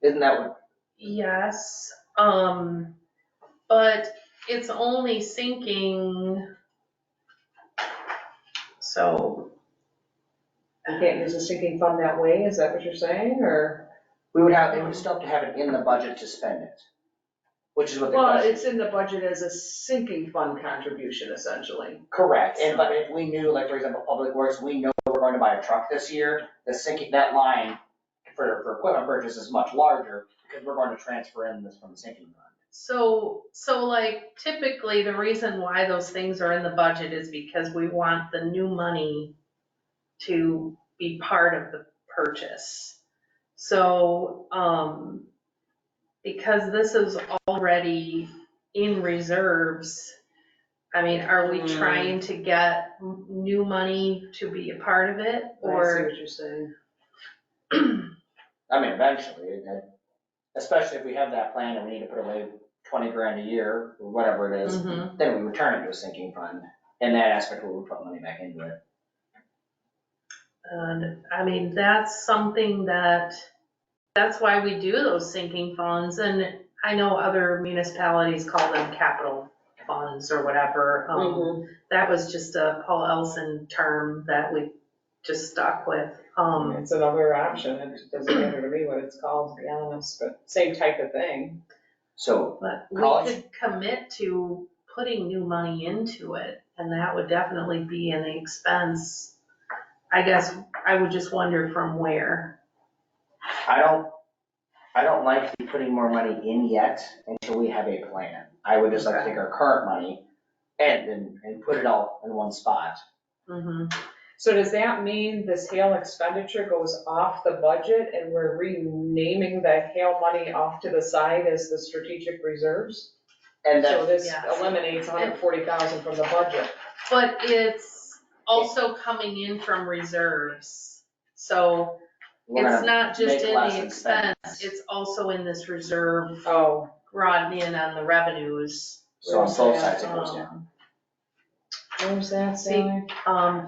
Isn't that what, Yes, but it's only sinking, so, You can't use a sinking fund that way, is that what you're saying, or? we would still have to have it in the budget to spend it, which is what the Well, question. it's in the budget as a sinking fund contribution essentially. Correct, but if we knew, like, for example, Public Works, we know we're going to buy a truck this year, the sinking, that line for equipment purchase is much larger, because we're going to transfer in this from the sinking fund. so like typically the reason why those things are in the budget is because we want the new money to be part of the purchase. So, because this is already in reserves, I mean, are we trying to get new money to be a part of it, I see or? what you're saying. I mean, eventually, especially if we have that plan and we need to put away 20 grand a year, or whatever it is, Mhm. then we return it to a sinking fund. In that aspect, where we put money back into it. And, I mean, that's something that's why we do those sinking funds, and I know other municipalities call them capital funds or whatever. That was just a Paul Elson term that we just stuck with. It's another option, it doesn't matter to me what it's called, to be honest, but same type of thing. So, But we College? could commit to putting new money into it, and that would definitely be an expense. I guess I would just wonder from where. I don't like putting more money in yet until we have a plan. I would just like to take our current money and put it all in one spot. Mhm. So does that mean this Hale expenditure goes off the budget and we're renaming the Hale money off to the side as the strategic reserves? And So then, this Yes. eliminates 140,000 from the budget. But it's also coming in from reserves. So we're it's gonna not just make in less the and spend expense, it's also in this reserve Oh. brought in on the revenues. So on both sides it goes down. Where's that, Sally?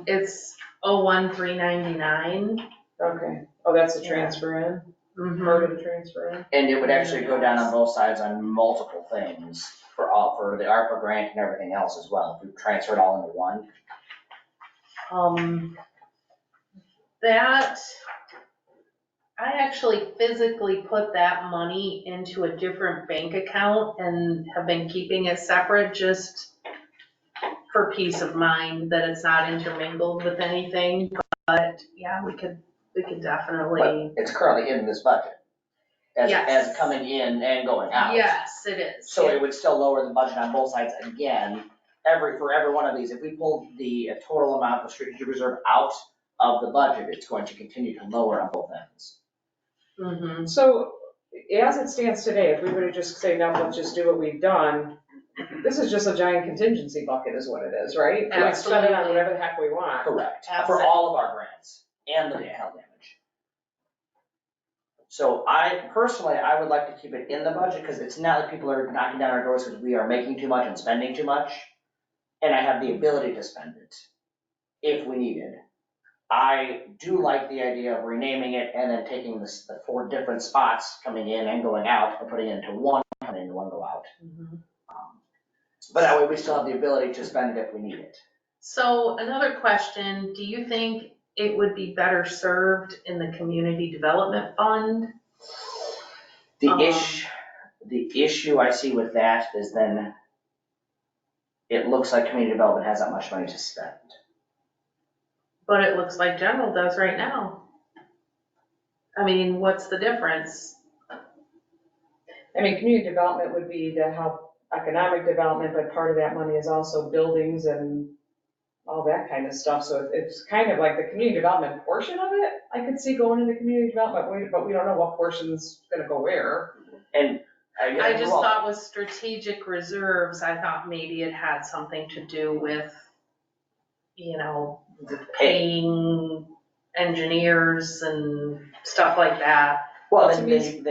It's 01399. Okay, oh, that's a Yeah. transfer in? part of the transfer. And it would actually go down on both sides on multiple things for the ARPA grant and everything else as well, if we transfer it all into one. That, I actually physically put that money into a different bank account and have been keeping it separate just for peace of mind that it's not intermingled with anything. But yeah, we could definitely. But it's currently in this budget. As Yes. coming in and going out. Yes, it is. So it would still lower the budget on both sides again, for every one of these. If we pulled the total amount of strategic reserve out of the budget, it's going to continue to lower on both ends. Mm-hmm. So as it stands today, if we were to just say, no, let's just do what we've done, this is just a giant contingency bucket is what it is, right? We spend it on whatever the heck we want. Correct, for Absolutely. all of our grants and the hail damage. So I would like to keep it in the budget, because it's not like people are knocking down our doors because we are making too much and spending too much. And I have the ability to spend it if we need it. I do like the idea of renaming it and then taking the 4 different spots coming in and going out and putting it into one, come in, one go out. Mm-hmm. But that way we still have the ability to spend it if we need it. So another question, do you think it would be better served in the community development fund? The issue I see with that is then it looks like community development has that much money to spend. But it looks like general does right now. I mean, what's the difference? I mean, community development would be to help economic development, but part of that money is also buildings and all that kind of stuff. So it's kind of like the community development portion of it, I could see going into community development, but we don't know what portion's gonna go where. And I just thought with strategic reserves, I thought maybe it had something to do with, paying engineers and stuff like that. Well, then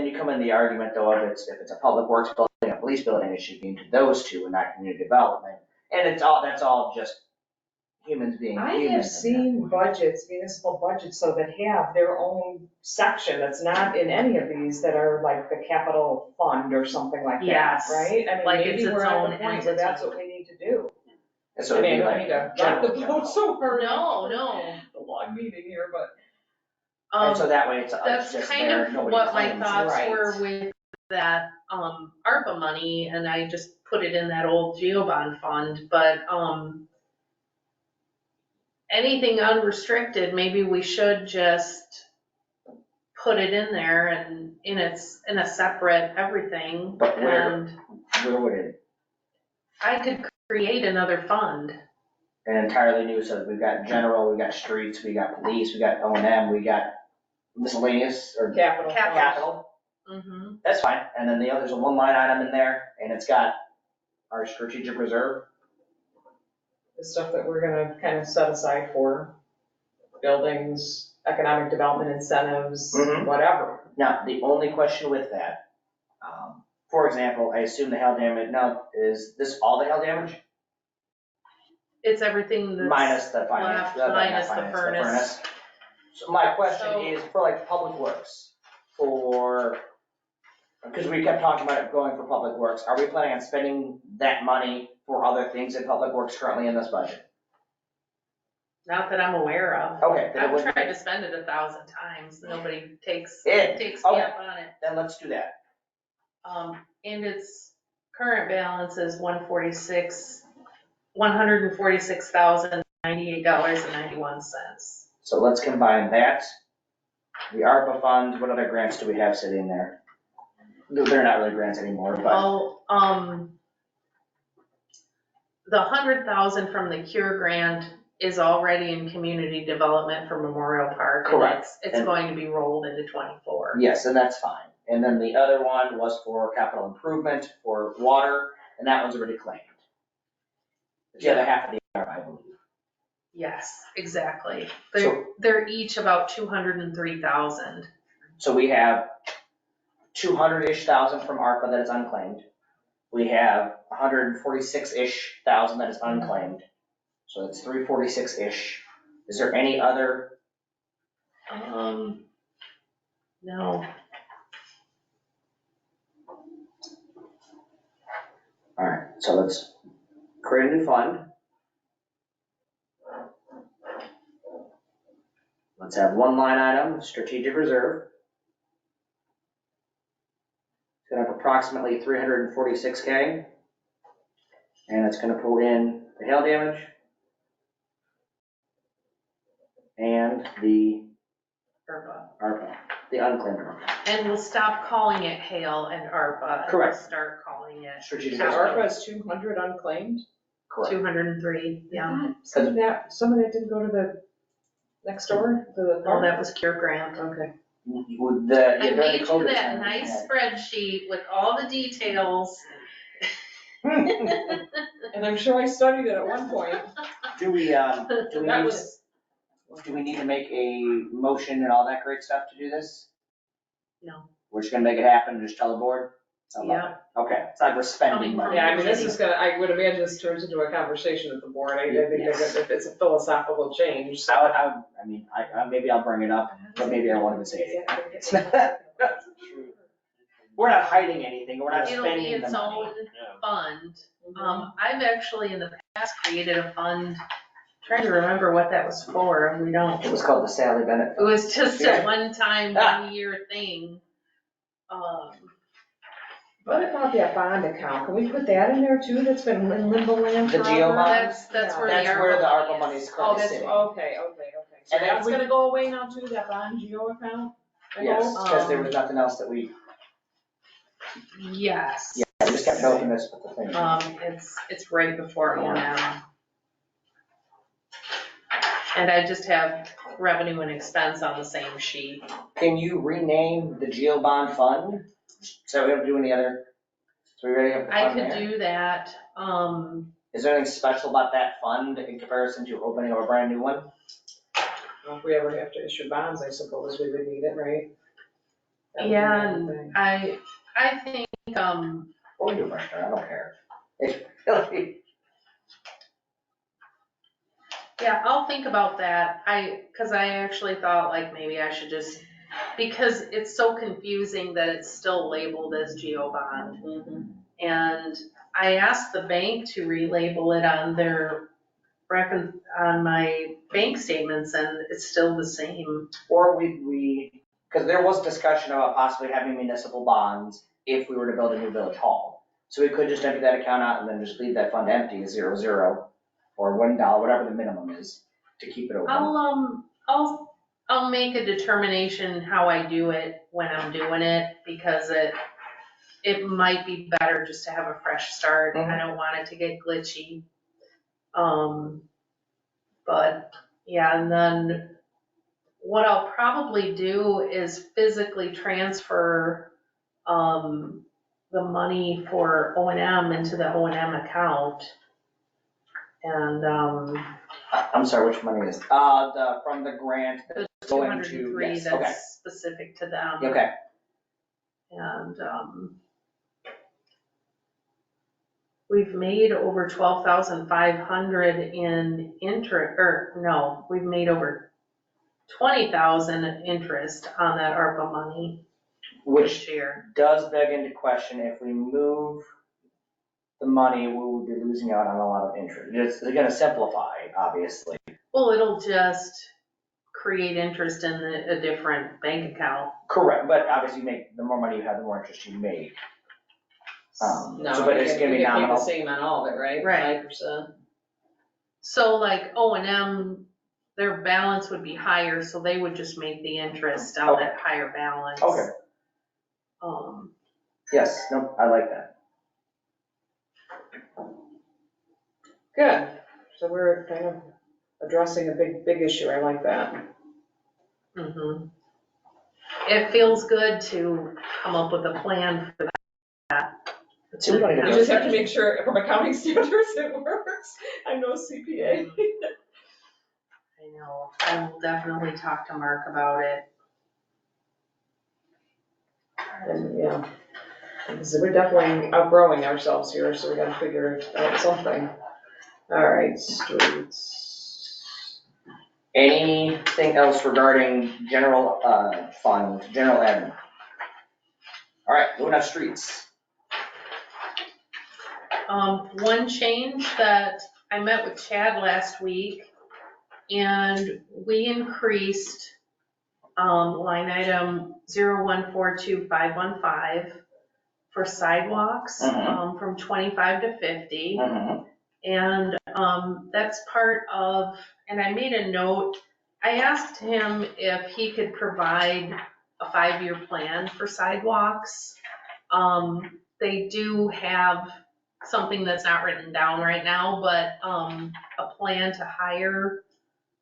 you come in the argument though of if it's a public works building, a police building, it should be into those two and not community development. And that's all just humans being I humans. have seen budgets, municipal budgets, so that have their own section that's not in any of these that are like the capital fund or something like that, Yes. right? I mean, Like maybe it's its we're at own the point where that's entity. what we need to do. And so I it'd mean, be I don't like need to rock the general. boat so hard. No. The long meeting here, but. And so that way it's That's just kind there, of nobody what my claims. thoughts Right. were with that, ARPA money, and I just put it in that old GeoBond fund, but, anything unrestricted, maybe we should just put it in there and in a separate everything. But where? And Where would it? I could create another fund. An entirely new, so we've got general, we got streets, we got police, we got O&M, we got miscellaneous or Capital. capital. Mm-hmm. That's fine. And then there's a one line item in there and it's got our strategic reserve. The stuff that we're gonna kind of set aside for buildings, economic development incentives, Mhm. whatever. Now, the only question with that, for example, I assume the hail damage, now, is this all the hail damage? It's everything that's. Minus the finance, left, not minus the finance, furnace. So my question So- is for like public works, because we kept talking about it going for public works, are we planning on spending that money for other things in public works currently in this budget? Not that I'm aware of. Okay, then it I've would, tried to spend it 1,000 times, nobody takes Yeah, me okay. up on it. then let's do that. And its current balance is $146,098.91. So let's combine that, the ARPA fund, what other grants do we have sitting there? They're not really grants anymore, but, Well, the 100,000 from the CURE grant is already in community development for Memorial Park. and Correct. It's And- going to be rolled into 24. yes, and that's fine. And then the other one was for capital improvement for water, and that one's already claimed. The other half of the ARPA, I believe. Yes, exactly. So- They're each about 203,000. So we have 200-ish thousand from ARPA that is unclaimed. We have 146-ish thousand that is unclaimed. So that's 346-ish. Is there any other? No, So let's create a new fund. Let's have one line item, strategic reserve. It's gonna have approximately 346K. And it's gonna pull in the hail damage and the ARPA, the unclaimed ARPA. And we'll stop calling it hail and ARPA. And Correct. we'll start calling it Strategic So reserve. ARPA is 200 unclaimed? Correct. 203, yeah. Some of that didn't go to the next door, to the Oh, farm? that was Cure Grant. Okay. With the, I during made the you COVID that time, nice yeah. spreadsheet with all the details. And I'm sure I studied it at one point. Do we That was, need to make a motion and all that great stuff to do this? No. We're just gonna make it happen and just tell the board? I love Yeah. it. Okay, it's like we're spending Coming money. yeah, I mean, this is gonna, I would imagine this turns into a conversation at the board. I think Yes. that it's a philosophical change. so- I mean, maybe I'll bring it up, but maybe I won't even say it. We're not hiding anything, we're not It'll be spending the its money. own fund. Mhm. I've actually in the past created a fund, trying to remember what that was for, we don't. It was called the Sally Bennett It was just Yeah. a one-time, one-year thing. What about that bond account? Can we put that in there too, that's been in limbo land The forever? GEO bond? That's where the That's where the ARPA money money is. is Oh, currently that's, sitting. okay. So And if that's we- gonna go away now too, that bond geo account? I Yes, hope? because there was nothing else that we Yes. just kept open this with the thing. It's right before O&M. And I just have revenue and expense on the same sheet. Can you rename the GEO bond fund? So we don't do any other, so we already have the I fund could there? do that, Is there anything special about that fund in comparison to opening a brand new one? Well, if we ever have to issue bonds, I suppose we would need it, right? That would be yeah, the and only thing. I think, Or we do first, I don't care. It's really, yeah, I'll think about that. Cause I actually thought like maybe I should just, because it's so confusing that it's still labeled as GEO bond. Mhm. And I asked the bank to relabel it on their on my bank statements and it's still the same. or because there was discussion about possibly having municipal bonds if we were to build a new village hall. So we could just empty that account out and then just leave that fund empty as 0, or $1, whatever the minimum is, to keep it open. I'll make a determination how I do it when I'm doing it, because it might be better just to have a fresh start. I don't want it to get glitchy. But yeah, and then what I'll probably do is physically transfer, the money for O&M into the O&M account. And, I'm sorry, which money is, from the grant the that's going to, 203 yes, okay, that's specific to them. okay. And, we've made over 12,500 in interest, we've made over 20,000 in interest on that ARPA money Which this year. does beg into question, if we move the money, we will be losing out on a lot of interest. It's gonna simplify, obviously. Well, it'll just create interest in a different bank account. Correct, but obviously the more money you have, the more interest you make. No, But it's gonna be you get paid nominal. the same on all of it, right? Right. 5%. So like O&M, their balance would be higher, so they would just make the interest on Okay. that higher balance. Okay, yes, no, I like that. Good, so we're kind of addressing a big issue, I like that. Mhm. It feels good to come up with a plan for that. So we don't even You just have to make sure from accounting standards it works. I'm no CPA. I know, I will definitely talk to Mark about it. And, yeah, because we're definitely outgrowing ourselves here, so we gotta figure out something. All right, streets. Anything else regarding general fund, general admin? All right, moving on to streets. One change that I met with Chad last week, and we increased line item 0142515 for sidewalks from 25 to 50. And that's part of, and I made a note, I asked him if he could provide a 5-year plan for sidewalks. They do have something that's not written down right now, but a plan to hire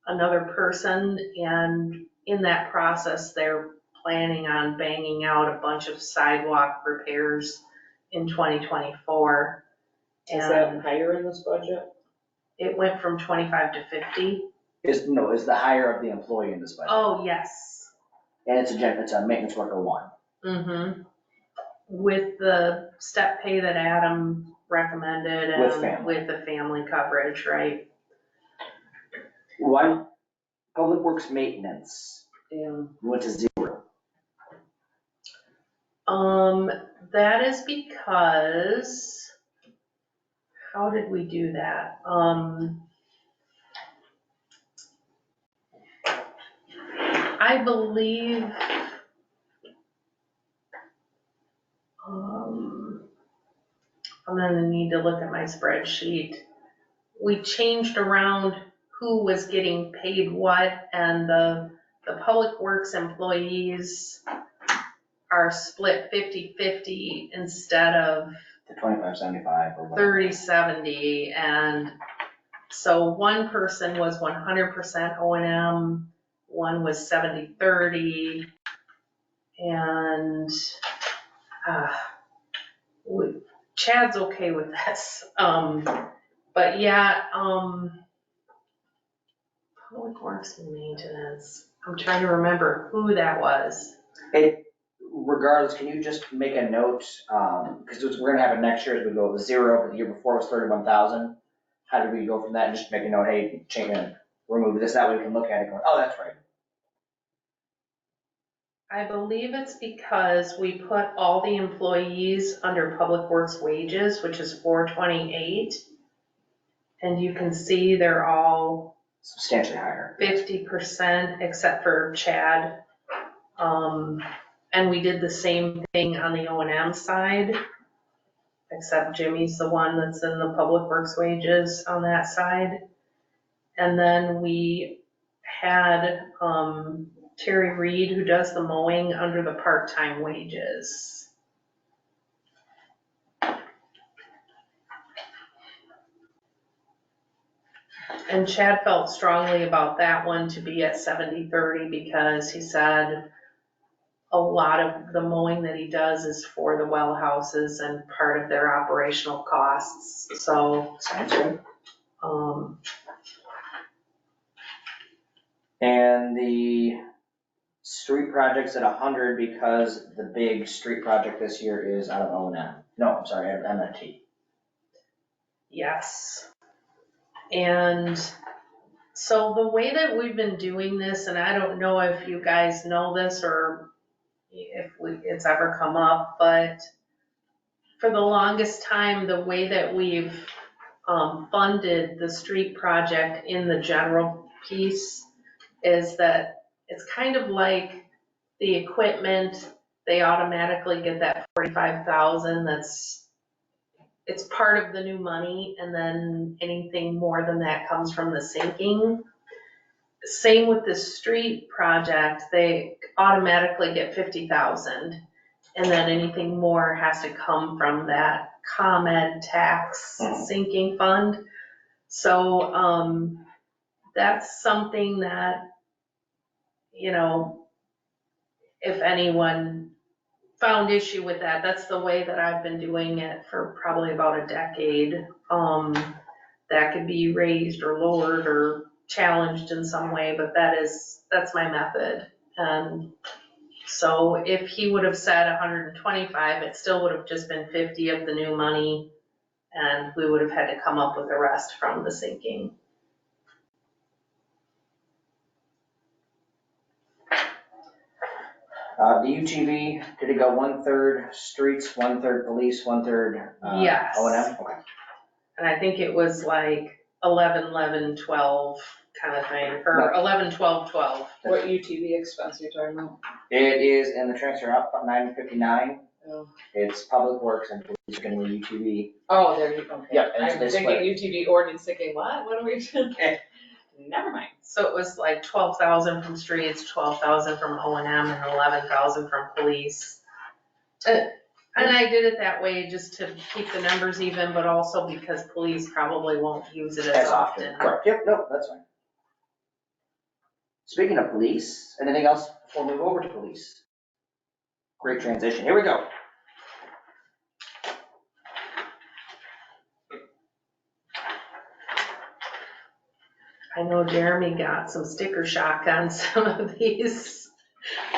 another person, and in that process, they're planning on banging out a bunch of sidewalk repairs in 2024. Is that higher in this budget? It went from 25 to 50. Is the hire of the employee in this budget. Oh, yes. And it's a maintenance worker 1. Mm-hmm. With the step pay that Adam recommended and With family. with the family coverage, right? Why, Public Works maintenance Yeah. went to 0. That is because, how did we do that? I believe, I'm gonna need to look at my spreadsheet. We changed around who was getting paid what, and the Public Works employees are split 50-50 instead of To 2575 or whatever. 30-70, and so one person was 100% O&M, one was 70-30, and Chad's okay with this. But yeah, Public Works and Maintenance, I'm trying to remember who that was. Regardless, can you just make a note, because we're gonna have it next year as we go 0, but the year before was 31,000. How do we go from that and just make a note, hey, change and remove this, that way we can look at it going, oh, that's right. I believe it's because we put all the employees under Public Works wages, which is 428. And you can see they're all Substantially higher. 50% except for Chad. And we did the same thing on the O&M side, except Jimmy's the one that's in the Public Works wages on that side. And then we had Terry Reed, who does the mowing, under the part-time wages. And Chad felt strongly about that one to be at 70-30 because he said a lot of the mowing that he does is for the well houses and part of their operational costs, so. Sounds good. um, And the street project's at 100 because the big street project this year is out of O&M. No, I'm sorry, out of MFT. Yes. And so the way that we've been doing this, and I don't know if you guys know this or if it's ever come up, but for the longest time, the way that we've funded the street project in the general piece is that it's kind of like the equipment, they automatically get that 45,000 it's part of the new money, and then anything more than that comes from the sinking. Same with the street project, they automatically get 50,000, and then anything more has to come that ComEd tax sinking fund. So that's something that, you know, if anyone found issue with that, that's the way that I've been doing it for probably about a decade. That could be raised or lowered or challenged in some way, but that's my method. And so if he would have said 125, it still would have just been 50 of the new money, and we would have had to come up with the rest from the sinking. The UTV, did it go 1/3 streets, 1/3 police, 1/3 Yes. O&M? Okay. And I think it was like 11, 11, 12 kind of thing, or 11, 12, 12. What UTV expense are you talking about? It is in the transfer up, 959. Oh. It's Public Works and Police are gonna be UTV. Oh, there you go, okay. Yep, and I'm they thinking split. UTV ordinance, thinking, what are we doing? Never mind. So it was like 12,000 from streets, 12,000 from O&M, and 11,000 from police. And I did it that way just to keep the numbers even, but also because police probably won't use it as often. Correct, yep, no, that's fine. Speaking of police, anything else before we move over to police? Great transition, here we go. I know Jeremy got some sticker shock on some of these,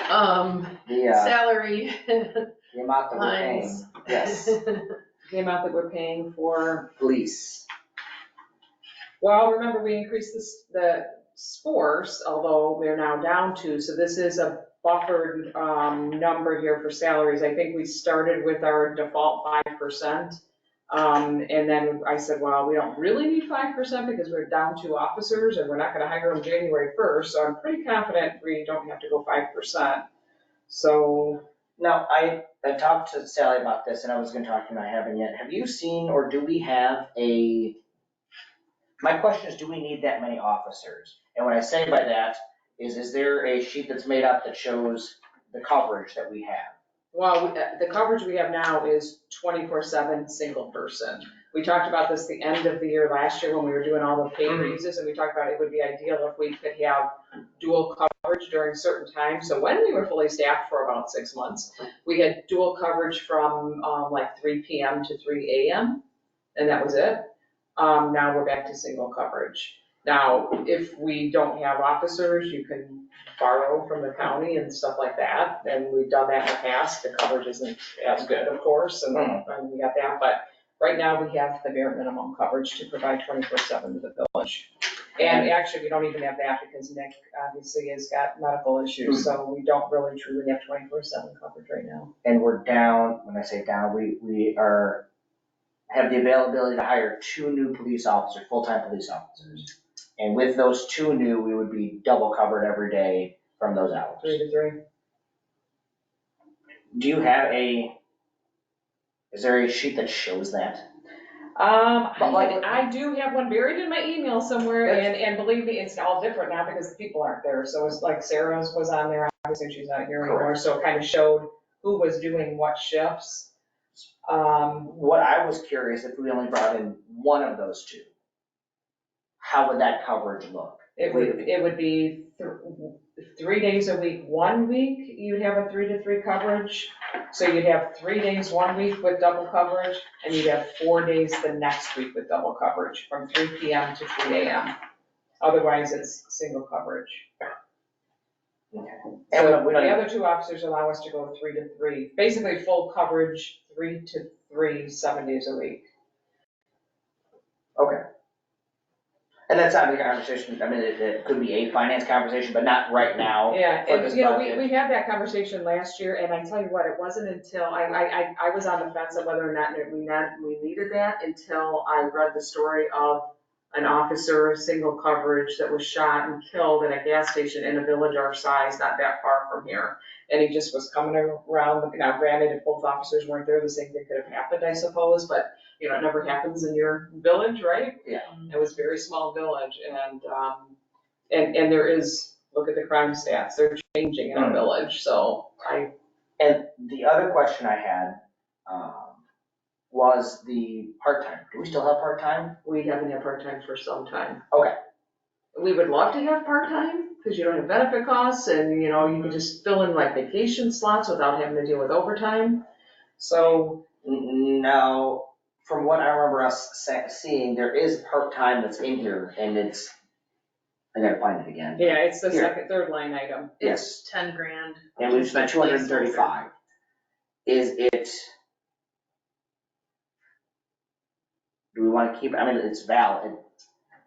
salary The amount that we're paying, lines. yes, The amount that we're paying for, police. well, remember, we increased the scores, although we're now down to, so this is a buffered, number here for salaries. I think we started with our default 5%. And then I said, well, we don't really need 5% because we're down 2 officers and we're not gonna hire them January 1st, so I'm pretty confident we don't have to go 5%. So, Now, I talked to Sally about this and I was gonna talk to him, I haven't yet. Have you seen, or do we have my question is, do we need that many officers? And what I say by that is there a sheet that's made up that shows the coverage that we have? well, the coverage we have now is 24/7, single person. We talked about this the end of the year last year when we were doing all the pay raises, and we talked about it would be ideal if we could have dual coverage during certain times. So when we were fully staffed for about 6 months, we had dual coverage from like 3 PM to 3 AM, and that was it. Now we're back to single coverage. Now, if we don't have officers, you can borrow from the county and stuff like that, and we've done that in the past. The coverage isn't as good, of course, and we got that, but right now we have the bare minimum coverage to provide 24/7 to the village. And actually, we don't even have that because Nick obviously has got medical issues, so we don't really truly have 24/7 coverage right now. And we're down, when I say down, we have the availability to hire 2 new police officers, full-time police officers. And with those 2 new, we would be double covered every day from those hours. 3 to 3. Do you have is there a sheet that shows that? I do have one buried in my email somewhere, and believe me, it's all different now because the people aren't there. So it's like Sarah's was on there, obviously she's not here anymore, so it kind of showed who was doing what shifts. What I was curious, if we only brought in one of those 2, how would that coverage look? It would be 3 days a week, 1 week, you'd have a 3 to 3 coverage. So you'd have 3 days 1 week with double coverage, and you'd have 4 days the next week with double coverage, from 3 PM to 3 AM. Otherwise, it's single coverage. Okay. So And we don't the other 2 officers allow us to go 3 to 3, basically full coverage, 3 to 3, 7 days a week. Okay. And that's not the conversation, I mean, it could be a finance conversation, but not right now. Yeah, for and this you know, budget. we had that conversation last year, and I tell you what, it wasn't until, I was on the fence of whether or not we needed that until I read the story of an officer, single coverage, that was shot and killed at a gas station in a village our size, not that far from here. And he just was coming around, now granted, if both officers weren't there, the same thing could have happened, I suppose, but you know, it never happens in your village, right? Yeah. It was a very small village, and there is, look at the crime stats, they're changing in our village, so And the other question I had, was the part-time. Do we still have part-time? we haven't had part-time for some time. Okay. We would love to have part-time, because you don't have benefit costs, and you know, you can just fill in like vacation slots without having to deal with overtime. So, No, from what I remember us seeing, there is part-time that's in here, and it's, I gotta find it again. yeah, it's the Here. third line item. Yes. It's 10 grand. And we spent 235. Is it, do we wanna keep, I mean, it's valid.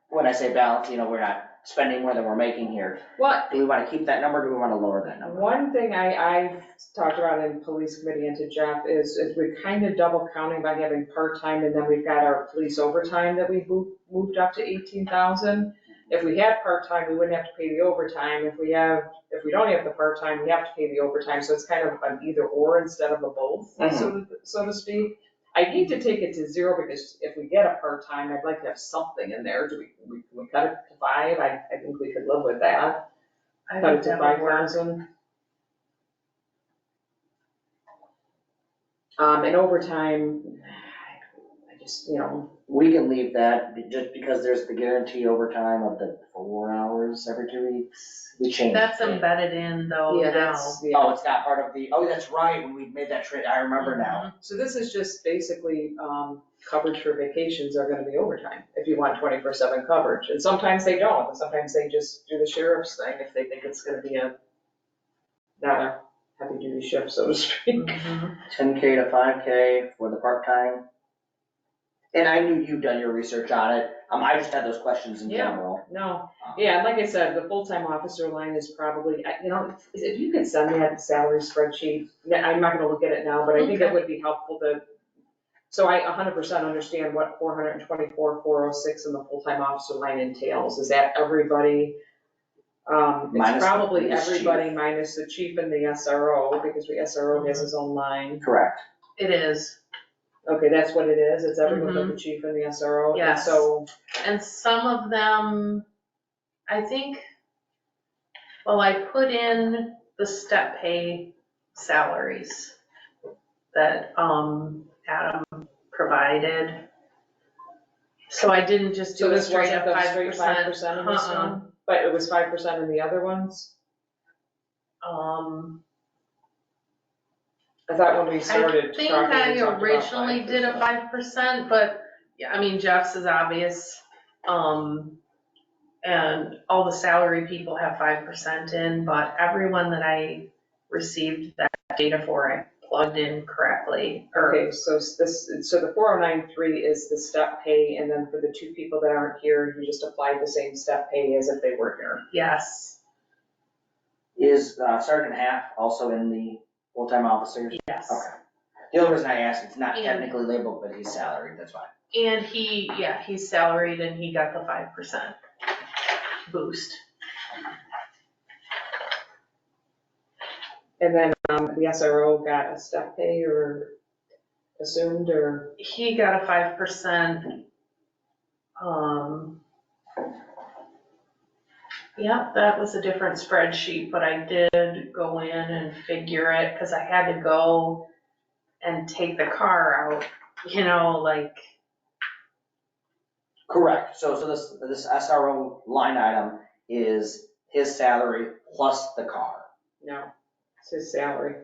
When I say valid, you know, we're not spending more than we're making here. What, Do we wanna keep that number, or do we wanna lower that number? one thing I've talked about in police committee and to Jeff is we're kind of double counting by having part-time, and then we've got our police overtime that we moved up to 18,000. If we had part-time, we wouldn't have to pay the overtime. If we don't have the part-time, we have to pay the overtime, so it's kind of an either or instead of a both, so to speak. I need to take it to zero, because if we get a part-time, I'd like to have something in there. Do we cut it to 5? I think we could live with that. I Cut it think to that would work. 5,000. And overtime, I just, We can leave that, just because there's the guarantee overtime of the 4 hours every 2 weeks. We changed That's it. embedded in though yeah, now. that's, Oh, it's not part of the, oh, that's right, when we made that trade, I remember now. So this is just basically, coverage for vacations are gonna be overtime, if you want 24/7 coverage. And sometimes they don't, and sometimes they just do the sheriff's thing if they think it's gonna be not a heavy duty shift, so to speak. Mhm. 10K to 5K for the part-time. And I knew you'd done your research on it, I just had those questions in Yeah. general. No, yeah, and like I said, the full-time officer line is probably, if you could send me that salary spreadsheet, I'm not gonna look at it now, but I think it Okay. would be helpful to, so I 100% understand what 424, 406 in the full-time officer line entails. Is that everybody? Minus It's the probably police chief. everybody minus the chief and the SRO, because the SRO has his own line. Correct. It is. Okay, that's what it is, it's everyone but the chief and the SRO. And Yes. so, And some of them, I think, well, I put in the step pay salaries that Adam provided. So I didn't just so do a this straight wasn't up the 5%. straight 5% in this one, but it was 5% in the other ones? I thought when we started I think talking, I we talked about originally did a 5%. 5%, but, yeah, I mean, Jeff's is obvious. And all the salary people have 5% in, but everyone that I received that data for, I plugged in correctly. Okay, so the 409.3 is the step pay, and then for the two people that aren't here, you just applied the same step pay as if they were here. Yes, Is Sergeant Half also in the full-time officers? yes. Okay. The only reason I asked, it's not And- technically labeled, but he's salaried, that's fine. And he's salaried and he got the 5% boost. And then the SRO got a step pay or assumed, or, He got a 5%. Yeah, that was a different spreadsheet, but I did go in and figure it, because I had to go and take the car out, like, Correct, so this SRO line item is his salary plus the car. no, it's his salary.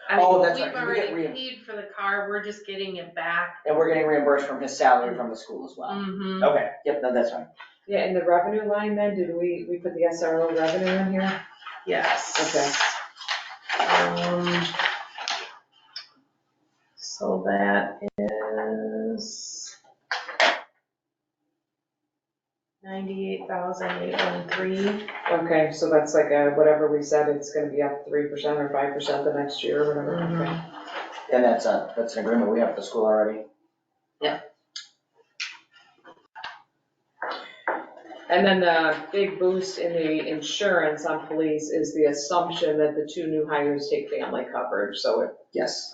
I mean, Oh, that's we've right, 'cause we get already paid for the car, we're just getting it back. And we're getting reimbursed from his salary from the school as well. Mm-hmm, Okay, yep, no, that's fine. Yeah, in the revenue line then, did we put the SRO revenue in here? yes. Okay. So that is 98,813. Okay, so that's like whatever we said, it's gonna be up 3% or 5% the next year, or whatever. Okay. And that's an agreement we have with the school already. And then the big boost in the insurance on police is the assumption that the two new hires take family coverage, so Yes.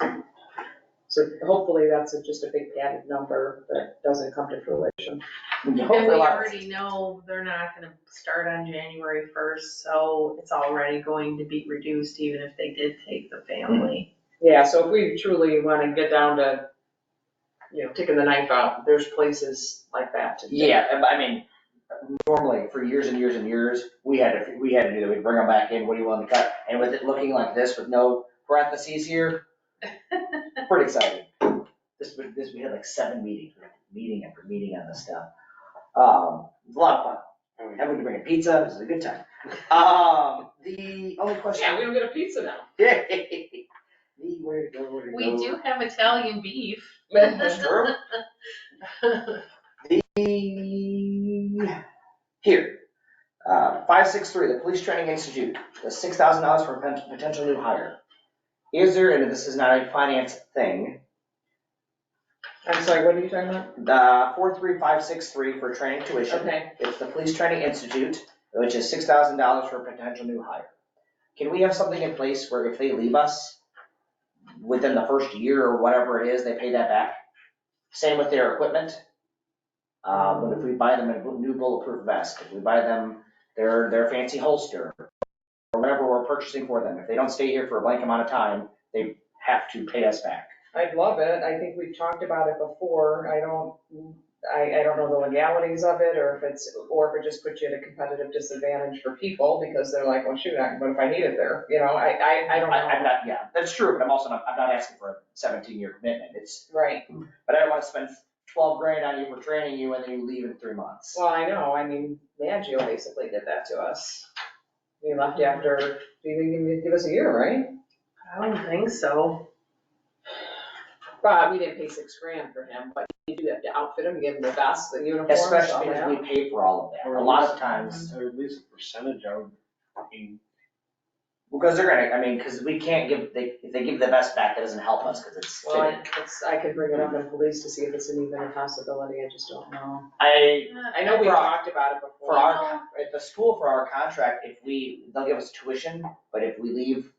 hopefully that's just a big padded number that doesn't come to fruition. And we Hopefully a lot of- already know they're not gonna start on January 1st, so it's already going to be reduced even if they did take the family. Yeah, so if we truly wanna get down to, taking the knife out, there's places like that to do. Yeah, I mean, normally for years and years and years, we had to do that, we'd bring them back in, what do you want to cut? And with it looking like this with no parentheses here, pretty exciting. We had like 7 meetings, meeting after meeting on this stuff. It was a lot of fun. And we could bring a pizza, this is a good time. The only question. Yeah, we don't get a pizza now. Where to go. We do have Italian beef. That's true. Here, 563, the Police Training Institute, the $6,000 for potential new hire. Is there, and this is not a finance thing, I'm sorry, what are you talking about? the 43563 for training tuition. Okay, It's the Police Training Institute, which is $6,000 for potential new hire. Can we have something in place where if they leave us within the first year or whatever it is, they pay that back? Same with their equipment. But if we buy them a new bulletproof vest, if we buy them their fancy holster, or whatever we're purchasing for them, if they don't stay here for a blank amount of time, they have to pay us back. I'd love it. I think we've talked about it before. I don't know the legalities of it, or if it just puts you at a competitive disadvantage for people because they're like, well, shoot, what if I need it there? You know, I don't know. I'm not, yeah, that's true, but I'm not asking for a 17-year commitment. Right. But I don't want to spend 12 grand on you for training you and then you leave in 3 months. Well, I know. I mean, Maggio basically did that to us. He left after, he didn't give us a year, right? I don't think so. But we didn't pay $6,000 for him, but you do have to outfit him, give him the vest, the uniform. Especially if we pay for all of that. Or A lot of times, Or at least a percentage, I mean, because they're gonna, because we can't give, if they give the vest back, that doesn't help us, because it's Well, fitted. I could bring it up in police to see if it's even a possibility. I just don't know. I know we talked about it before. For our, at the school, for our contract, they'll give us tuition, but if we leave,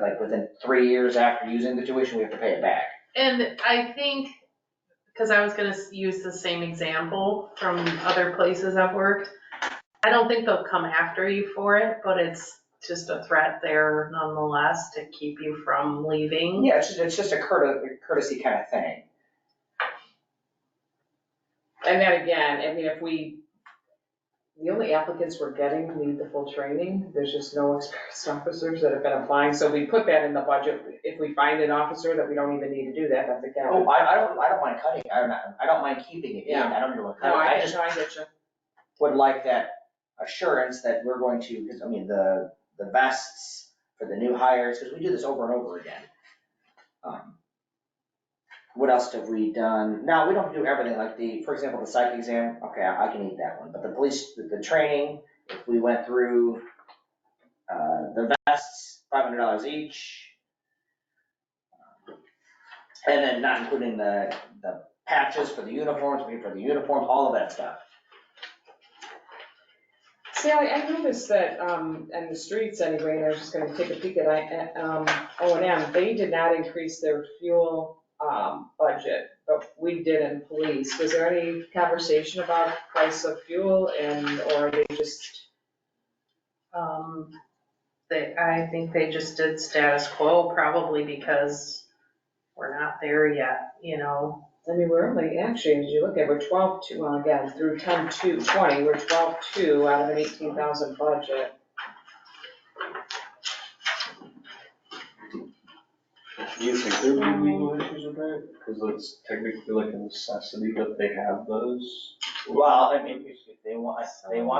like within 3 years after using the tuition, we have to pay it back. And I think, because I was gonna use the same example from other places I've worked, I don't think they'll come after you for it, but it's just a threat there nonetheless to keep you from leaving. Yeah, it's just a courtesy kind of thing. And then again, I mean, the only applicants we're getting need the full training. There's just no experienced officers that have been applying, so we put that in the budget. If we find an officer that we don't even need to do that, that's a cap. Oh, I don't mind cutting, I don't mind keeping it in, Yeah. I don't even want to cut No, it. I just get you. would like that assurance that we're going to, because I mean, the vests for the new hires, because we do this over and over again. What else have we done? Now, we don't do everything, like for example, the psych exam, okay, I can eat that one, but the training, if we went through, the vests, $500 each. And then not including the patches for the uniforms, all of that stuff. See, I noticed that, in the streets anyway, and I was just gonna take a peek at O&M, they did not increase their fuel, budget, but we did in police. Was there any conversation about price of fuel or are they just? I think they just did status quo, probably because we're not there yet, you know. I mean, we're only, actually, as you look at, we're 12.2, well, again, through 10/2/20, we're 12.2 out of an 18,000 budget. do you think there would be legal issues with that? Because it's technically like a necessity that they have those. Well, I mean, if they want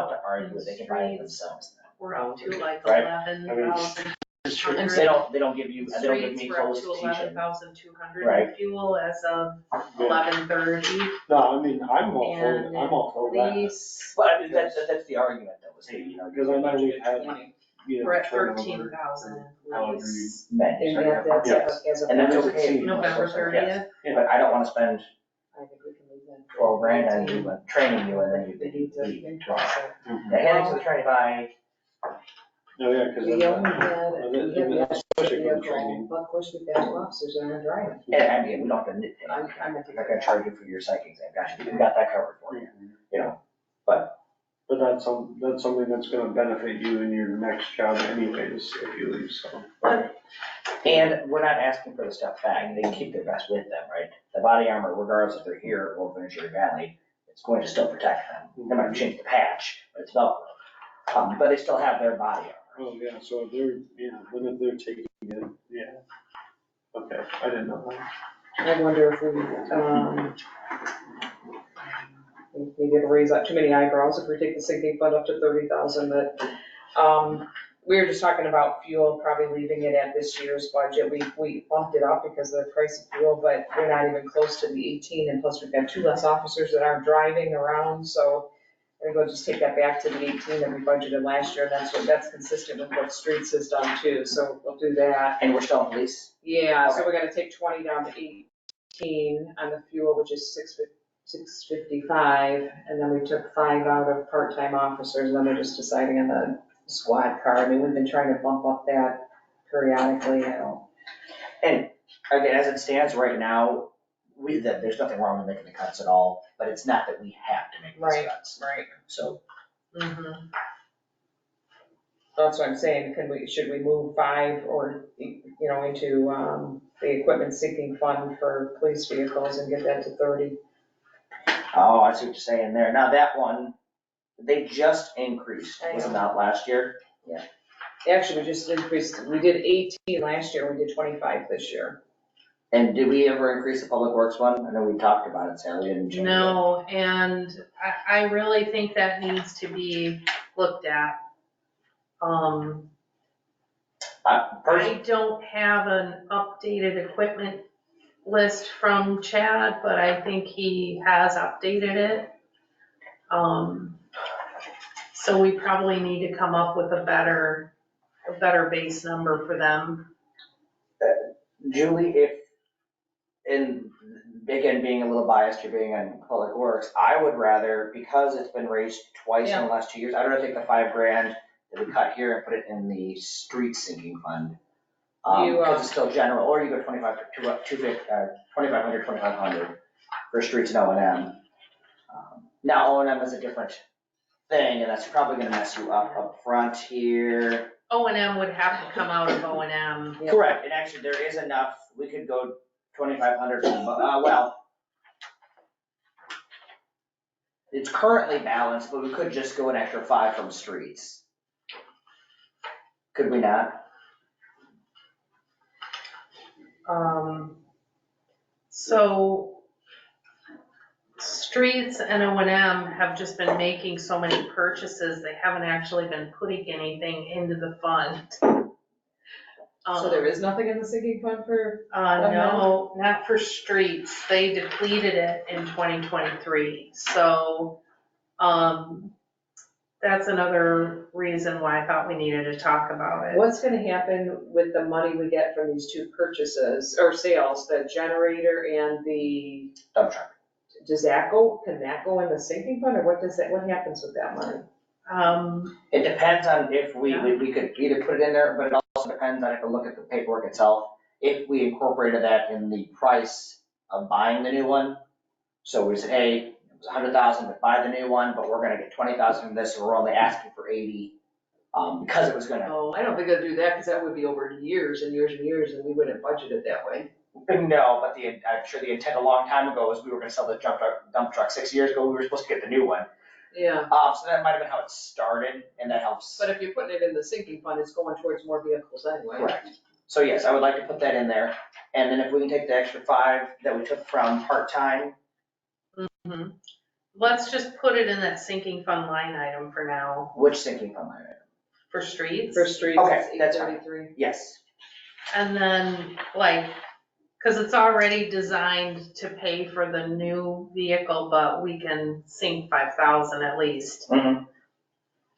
to argue, they can buy it themselves. We're up to like Right. 11,000. And they don't give you, they don't give me Streets, we're up closed to teaching. 11,200 Right. in fuel as of 11:30. No, I mean, I'm all for that. Police, But I mean, that's the argument that was, you know. Because I know we've had, we're at turnover. 13,000 in However police. Men, And sorry. that's Yes. as of. And that's Yes. okay. November 30th. But I don't want to spend I think we can leave that. 12 grand on you, training you, and then you They need to leave. increase it. The headings of the training by, No, yeah, because. We only had, Especially for the vehicle, training. but of course we've got officers that are driving. and I mean, we don't have to nitpick. I'm gonna I'm not gonna charge you for your psych exam, gosh, we got that covered for you, you know. But that's something that's gonna benefit you in your next job anyways, if you leave, so. And we're not asking for the stuff back, they can keep their vest with them, right? The body armor, regardless if they're here or Ventura Valley, it's going to still protect them. They might change the patch, but it's Velcro. But they still have their body armor. Oh, yeah, so if they're, then if they're taking it, yeah. Okay, I didn't know that. I wonder if we did raise up too many eyebrows if we take the sinking fund up to 30,000, but, we were just talking about fuel, probably leaving it at this year's budget. We bumped it up because of the price of fuel, but we're not even close to the 18, and plus we've got 2 less officers that aren't driving around, so And we'll just take that back to the 18 that we budgeted last year, that's consistent with what streets has done too, so we'll do that. And we're still in police? Yeah, so we're gonna take 20 down to 18 on the fuel, which is 655, and then we took 5 out of part-time officers, and then we're just deciding on the squad car. I mean, we've been trying to bump up that periodically, you know. And again, as it stands right now, there's nothing wrong with making the cuts at all, but it's not that we have to make these Right. cuts. Right. So, Mhm. That's what I'm saying, should we move 5 or, into the equipment sinking fund for police vehicles and get that to 30? oh, I see what you're saying there. Now that one, they just increased, I was it know. not last year? Actually, we just increased, we did 18 last year, we did 25 this year. And did we ever increase the public works one? I know we talked about it, Sally, and changed it. No, and I really think that needs to be looked at. I don't have an updated equipment list from Chad, but I think he has updated it. So we probably need to come up with a better base number for them. Julie, if, and again, being a little biased, you're being on public works, I would rather, because it's been raised twice in the last 2 years, I'd rather take the $5,000 that we cut here and put it in the street sinking fund. Because it's still general, or you go 2,500 for streets and O&M. Now, O&M is a different thing, and that's probably gonna mess you up front here. O&M would have to come out of O&M. Yeah. Correct, and actually, there is enough, we could go 2,500, it's currently balanced, but we could just go an extra 5 from streets. Could we not? So streets and O&M have just been making so many purchases, they haven't actually been putting anything into the fund. So there is nothing in the sinking fund for, No, not for streets, they depleted it in 2023, so, that's another reason why I thought we needed to talk about it. what's gonna happen with the money we get from these 2 purchases, or sales, the generator and the, Dump truck. can that go in the sinking fund, or what happens with that money? It depends on if we could either put it in there, but it also depends on if we look at the paperwork itself, if we incorporated that in the price of buying the new one. So we said, hey, it was 100,000 to buy the new one, but we're gonna get 20,000 from this, so we're only asking for 80, because it was gonna. Oh, I don't think I'd do that, because that would be over years and years and years, and we wouldn't budget it that way. No, but I'm sure the intent a long time ago was we were gonna sell the dump truck 6 years ago, we were supposed to get the new one. Yeah, So that might have been how it started, and that helps. but if you're putting it in the sinking fund, it's going towards more vehicles anyway. Correct. So yes, I would like to put that in there, and then if we can take the extra 5 that we took from part-time. Mhm. Let's just put it in that sinking fund line item for now, Which sinking fund line item? for streets. For streets, Okay, it's that's fine. 833. Yes. And then, cause it's already designed to pay for the new vehicle, but we can sink 5,000 at least. Mm-hmm.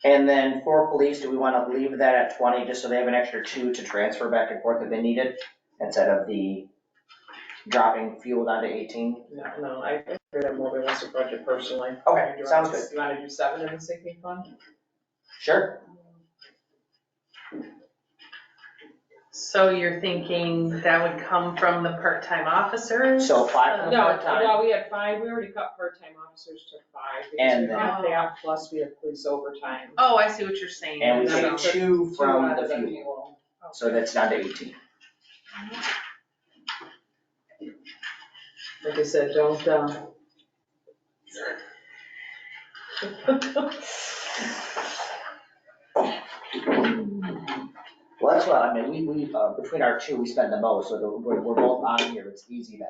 And then for police, do we want to leave that at 20, just so they have an extra 2 to transfer back and forth if they need it, instead of the dropping fuel down to 18? No, I think a more realistic budget personally. Okay, sounds good. You wanna do 7 in the sinking fund? Sure. So you're thinking that would come from the part-time officers? So 5 from No, part-time. well, we had 5, we already cut part-time officers to 5, because And we then- have that, plus we have police overtime. Oh, I see what you're saying. And we No, no, take 2 2 from out the of fuel, so that's down to 18. Like I said, don't, Well, that's what, I mean, we between our 2, we spend the most, so we're both on here, it's easy to.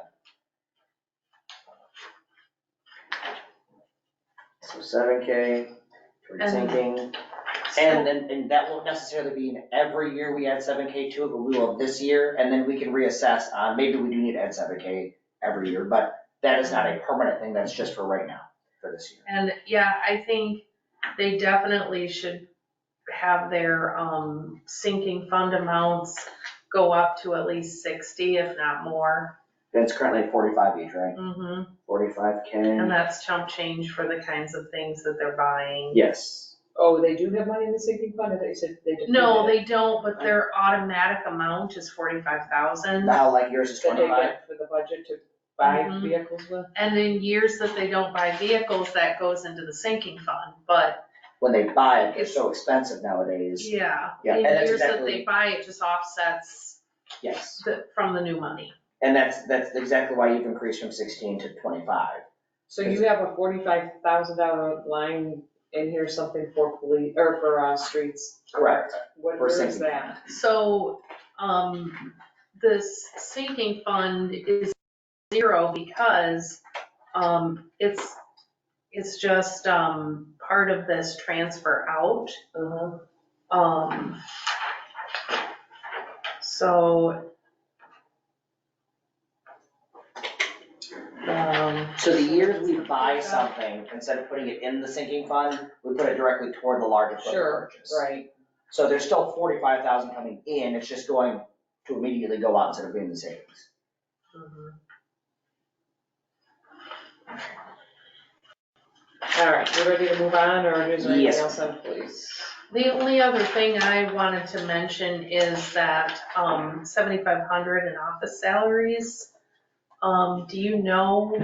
So 7K for And- sinking, and that won't necessarily be in every year we add 7K to it, but we will this year, and then we can reassess on, maybe we do need to add 7K every year, but that is not a permanent thing, that's just for right now. for this year. And yeah, I think they definitely should have their sinking fund amounts go up to at least 60, if not more. And it's currently at 45 each, right? Mm-hmm. 45K. And that's chump change for the kinds of things that they're buying. Yes. Oh, they do have money in the sinking fund, or they said they didn't? No, they don't, but their automatic amount is 45,000. Now, like yours is That they 25. get for the budget to buy Mhm. vehicles with? And in years that they don't buy vehicles, that goes into the sinking fund, but When they buy it, they're so expensive nowadays. yeah, Yeah, in and that's years that exactly- they buy, it just offsets Yes. from the new money. And that's exactly why you've increased from 16 to 25. So you have a $45,000 line in here, something for police, or for streets? Correct. Where For is sinking that? So, this sinking fund is 0 because, it's just, part of this transfer out. Uh-huh. So, So the years we buy something, instead of putting it in the sinking fund, we put it directly toward the large equipment Sure, purchase. right. So there's still 45,000 coming in, it's just going to immediately go out instead of being in the savings. All right, you ready to move on, or is there anything Yes. else on police? the only other thing I wanted to mention is that, 7,500 in office salaries. Do you know,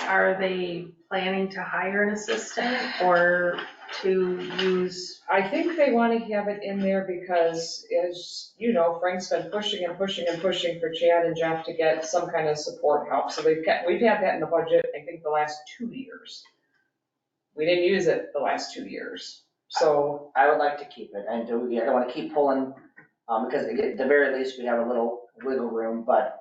are they planning to hire an assistant or to use? I think they want to have it in there because, as you know, Frank's been pushing and pushing and pushing for Chad and Jeff to get some kind of support help. So we've had that in the budget, I think, the last 2 years. We didn't use it the last 2 years, so. I would like to keep it, and I don't wanna keep pulling, because at the very least, we have a little wiggle room, but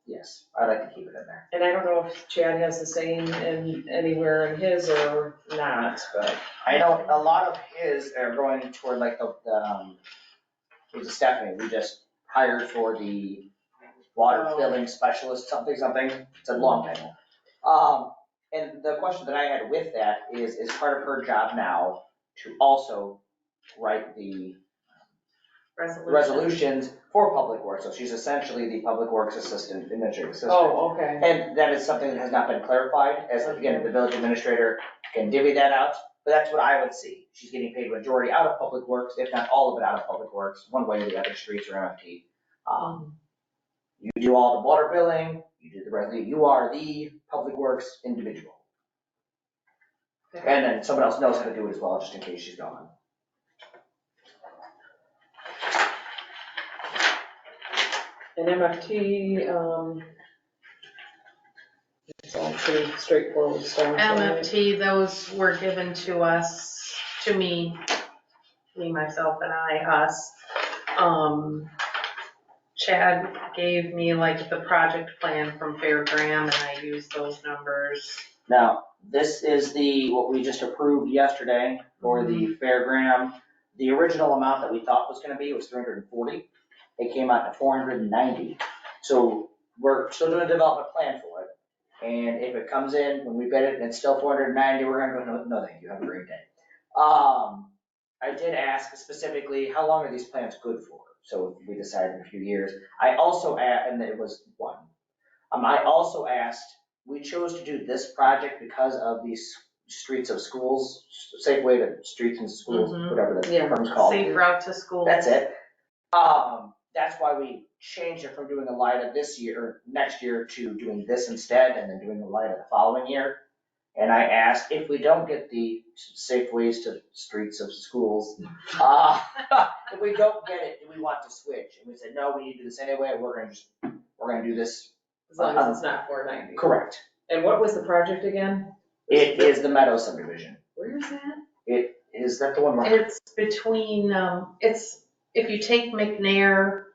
yes, I'd like to keep it in there. And I don't know if Chad has the same in anywhere in his or not, but. I know a lot of his are going toward like it was Stephanie, we just hired for the water Oh. filling specialist, something, it's a long title. And the question that I had with that is part of her job now to also write the resolutions for Public Works, so she's essentially the Public Works Assistant, Administrative Assistant. Oh, okay. And that is something that has not been clarified, as again, the village administrator can divvy that out, but that's what I would see. She's getting paid majority out of Public Works, if not all of it out of Public Works, one way or the other, streets or MFT. You do all the water billing, you do the revenue, you are the Public Works individual. And then someone else knows how to do it as well, just in case she's gone. And MFT, it's all pretty straightforward stuff. right? MFT, those were given to us, to me, myself and us. Chad gave me like the project plan from Fairgram and I used those numbers. Now, this is what we just approved yesterday for the Fairgram. The original amount that we thought was gonna be was 340. It came out to 490. So we're still doing a development plan for it. And if it comes in, when we bid it, and it's still 490, we're gonna go, no, thank you, have a great day. I did ask specifically, how long are these plans good for? So we decided in a few years. I also asked, and it was one. I also asked, we chose to do this project because of these streets of schools, safe way to streets and schools, Mhm. whatever the Yeah. term's called. Safe route to school. That's it. That's why we changed it from doing a LIDA this year, or next year, to doing this instead, and then doing the LIDA the following year. And I asked, if we don't get the safe ways to streets of schools, if we don't get it, do we want to switch? And we said, no, we need to do this anyway, we're gonna do this. As long as it's not 490. Correct. And what was the project again? It is the Meadow subdivision. Where is that? Is that the one? where- It's between, if you take McNair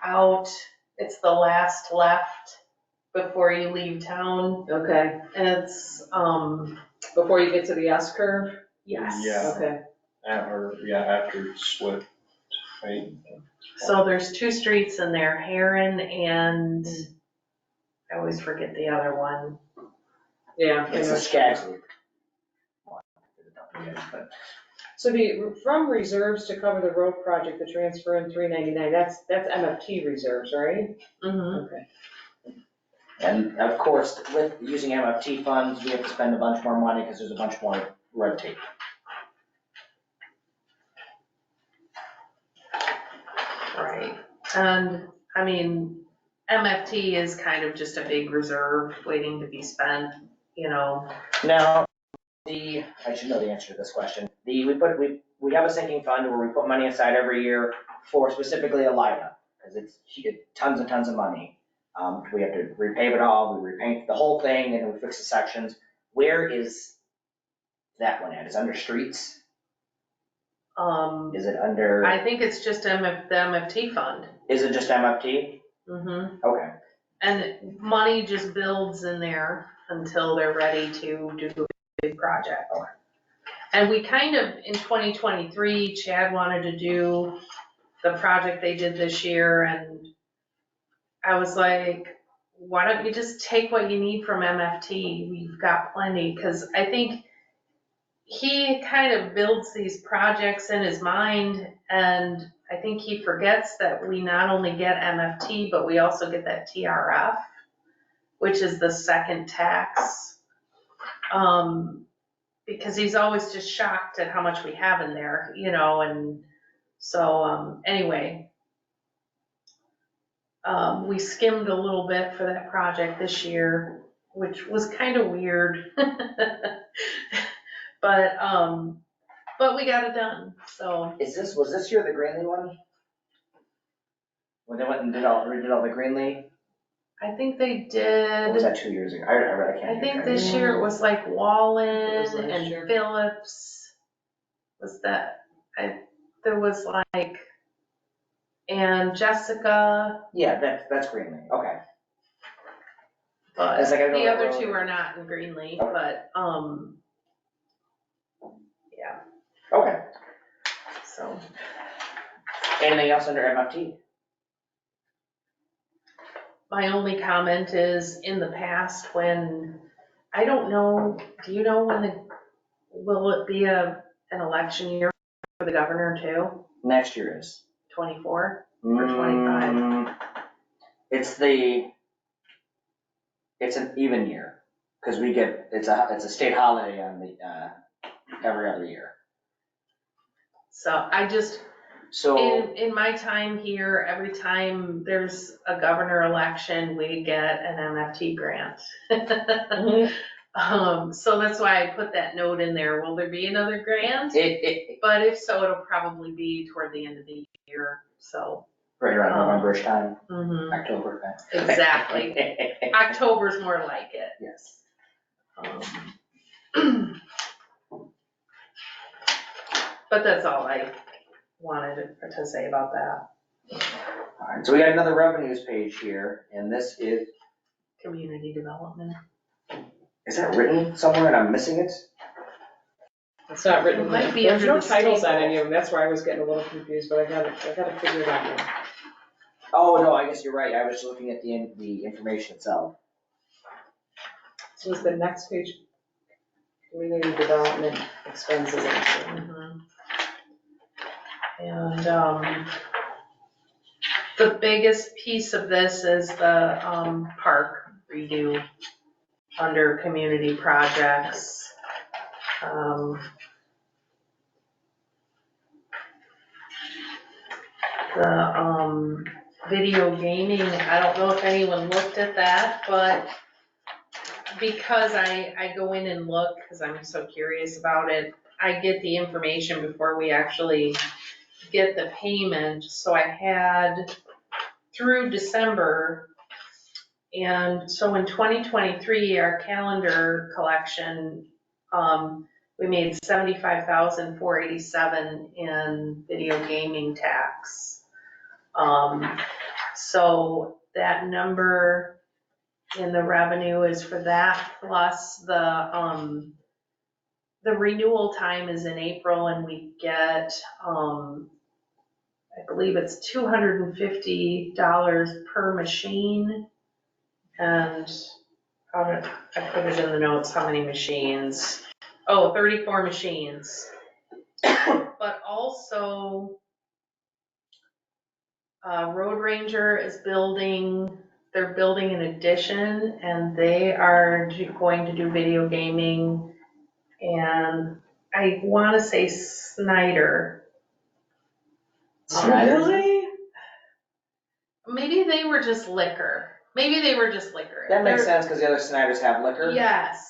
out, it's the last left before you leave town. Okay, And it's, before you get to the S curve? yes. Yeah. Okay. After Swift, right? So there's 2 streets in there, Heron and, I always forget the other one. Yeah. I It's know. the Skaggs Loop. But So from reserves to cover the road project, the transfer in 399, that's MFT reserves, right? Mhm. Okay. And of course, with using MFT funds, we have to spend a bunch more money because there's a bunch more red tape. Right, and, I mean, MFT is kind of just a big reserve waiting to be spent, you know. Now, I should know the answer to this question. We have a sinking fund where we put money aside every year for specifically ELIDA, because it's tons and tons of money. We have to repave it all, we repaint the whole thing, and we fix the sections. Where is that one at? Is it under streets? Is it under, I think it's just the MFT fund. is it just MFT? Okay. And money just builds in there until they're ready to do a big project. And we kind of, in 2023, Chad wanted to do the project they did this year, and I was like, why don't you just take what you need from MFT? We've got plenty, because I think he kind of builds these projects in his mind, and I think he forgets that we not only get MFT, but we also get that TRF, which is the second tax. Because he's always just shocked at how much we have in there, you know, and so, anyway. We skimmed a little bit for that project this year, which was kind of weird. But we got it done, so. Was this year the Greenlee one? When they went and redid all the Greenlee? I think they Or was did, that 2 years ago? I really can't. I think remember. this year it was like It was Wallen last and year. Phillips. Was that, there was like, and Jessica, Yeah, that's Greenlee, okay. but It's like I know the that other road. two are not in Greenlee, Okay. but, yeah, Okay. so. Anything else under MFT? My only comment is, in the past, when, I don't know, do you know will it be an election year for the governor too? Next year is. 24 or 25? It's an even year, because it's a state holiday on every other year. So I just, So, in my time here, every time there's a governor election, we get an MFT grant. So that's why I put that note in there. Will there be another grant? But if so, it'll probably be toward the end of the year, so. right around November-ish time, Mhm. October time. Exactly. October's more like it. Yes. But that's all I wanted to say about that. All right, so we got another revenues page here, and this is Community development. that written somewhere and I'm missing it? It's not written. It might be There's under no the titles on staple. any of them, that's where I was getting a little confused, but I gotta figure it out now. Oh, no, I guess you're right, I was looking at the information itself. So is the next page, community development expenses actually. Mhm. And the biggest piece of this is the park redo under community projects. The video gaming, I don't know if anyone looked at that, but because I go in and look, because I'm so curious about it, I get the information before we actually get the payment. So I had through December, and so in 2023, our calendar collection, we made $75,487 in video gaming tax. So that number in the revenue is for that, plus the renewal time is in April, and we get, I believe it's $250 per machine, and I put it in the notes, how many machines? Oh, 34 machines. But also, Road Ranger is they're building an addition, and they are going to do video gaming. And I wanna say Snyder. Snyder's? Really? Maybe they were just liquor. That makes sense, because the other Snyders have liquor. Yes.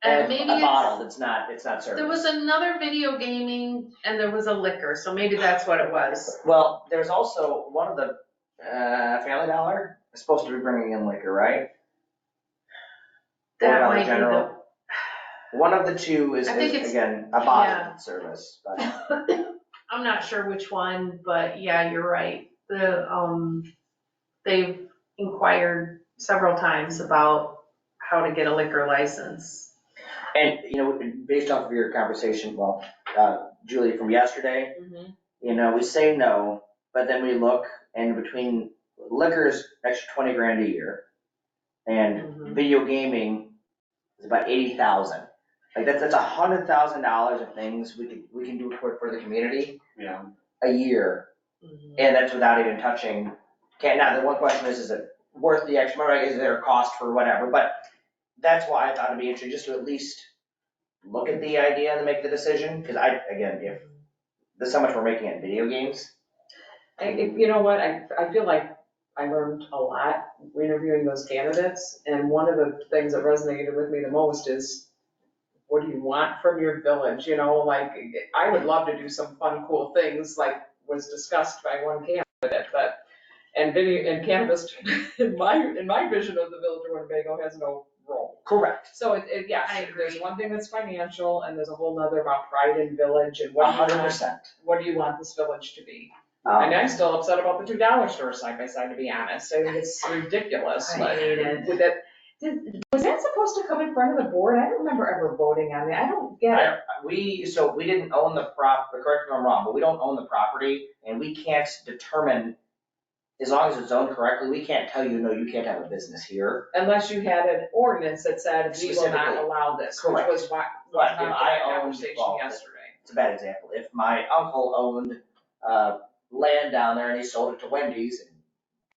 And And it's maybe a bottle, it's not service. there was another video gaming and there was a liquor, so maybe that's what it was. Well, there's also one of the, Family Dollar is supposed to be bringing in liquor, right? That Dollar might be General. One of the two is I think it's- again, a bottle service, but. I'm not sure which one, but yeah, you're right. They've inquired several times about how to get a liquor license. And, based off of your conversation, Julie, from yesterday, we say no, but then we look, and between liquor's extra 20 grand a year, and video gaming is about 80,000. Like, that's $100,000 of things we can do for the community Yeah. a year, and that's without even touching, now, the one question is it worth the extra money, is there a cost for whatever, but that's why I thought it'd be interesting, just to at least look at the idea and make the decision, because if there's so much we're making at video games. You know what, I feel like I learned a lot interviewing those candidates, and one of the things that resonated with me the most is, what do you want from your village? Like, I would love to do some fun, cool things, like was discussed by one candidate, and cannabis, in my vision of the village of Winnebago, has no role. Correct. So yes, I agree. there's one thing that's financial, and there's a whole nother about pride in village, and what do you want, 100%. what do you want this village to be? And I'm still upset about the $2 store side by side, to be honest. I think it's ridiculous. I but hate it. with that, was that supposed to come in front of the board? I don't remember ever voting on it. I don't get it. We didn't own the correct me if I'm wrong, but we don't own the property, and we can't determine, as long as it's zoned correctly, we can't tell you, no, you can't have a business here. Unless you had an ordinance that said, we will not Specifically. allow this, Correct. which was what But if not I the owned- conversation well, yesterday. It's a bad example. If my uncle owned land down there and he sold it to Wendy's, and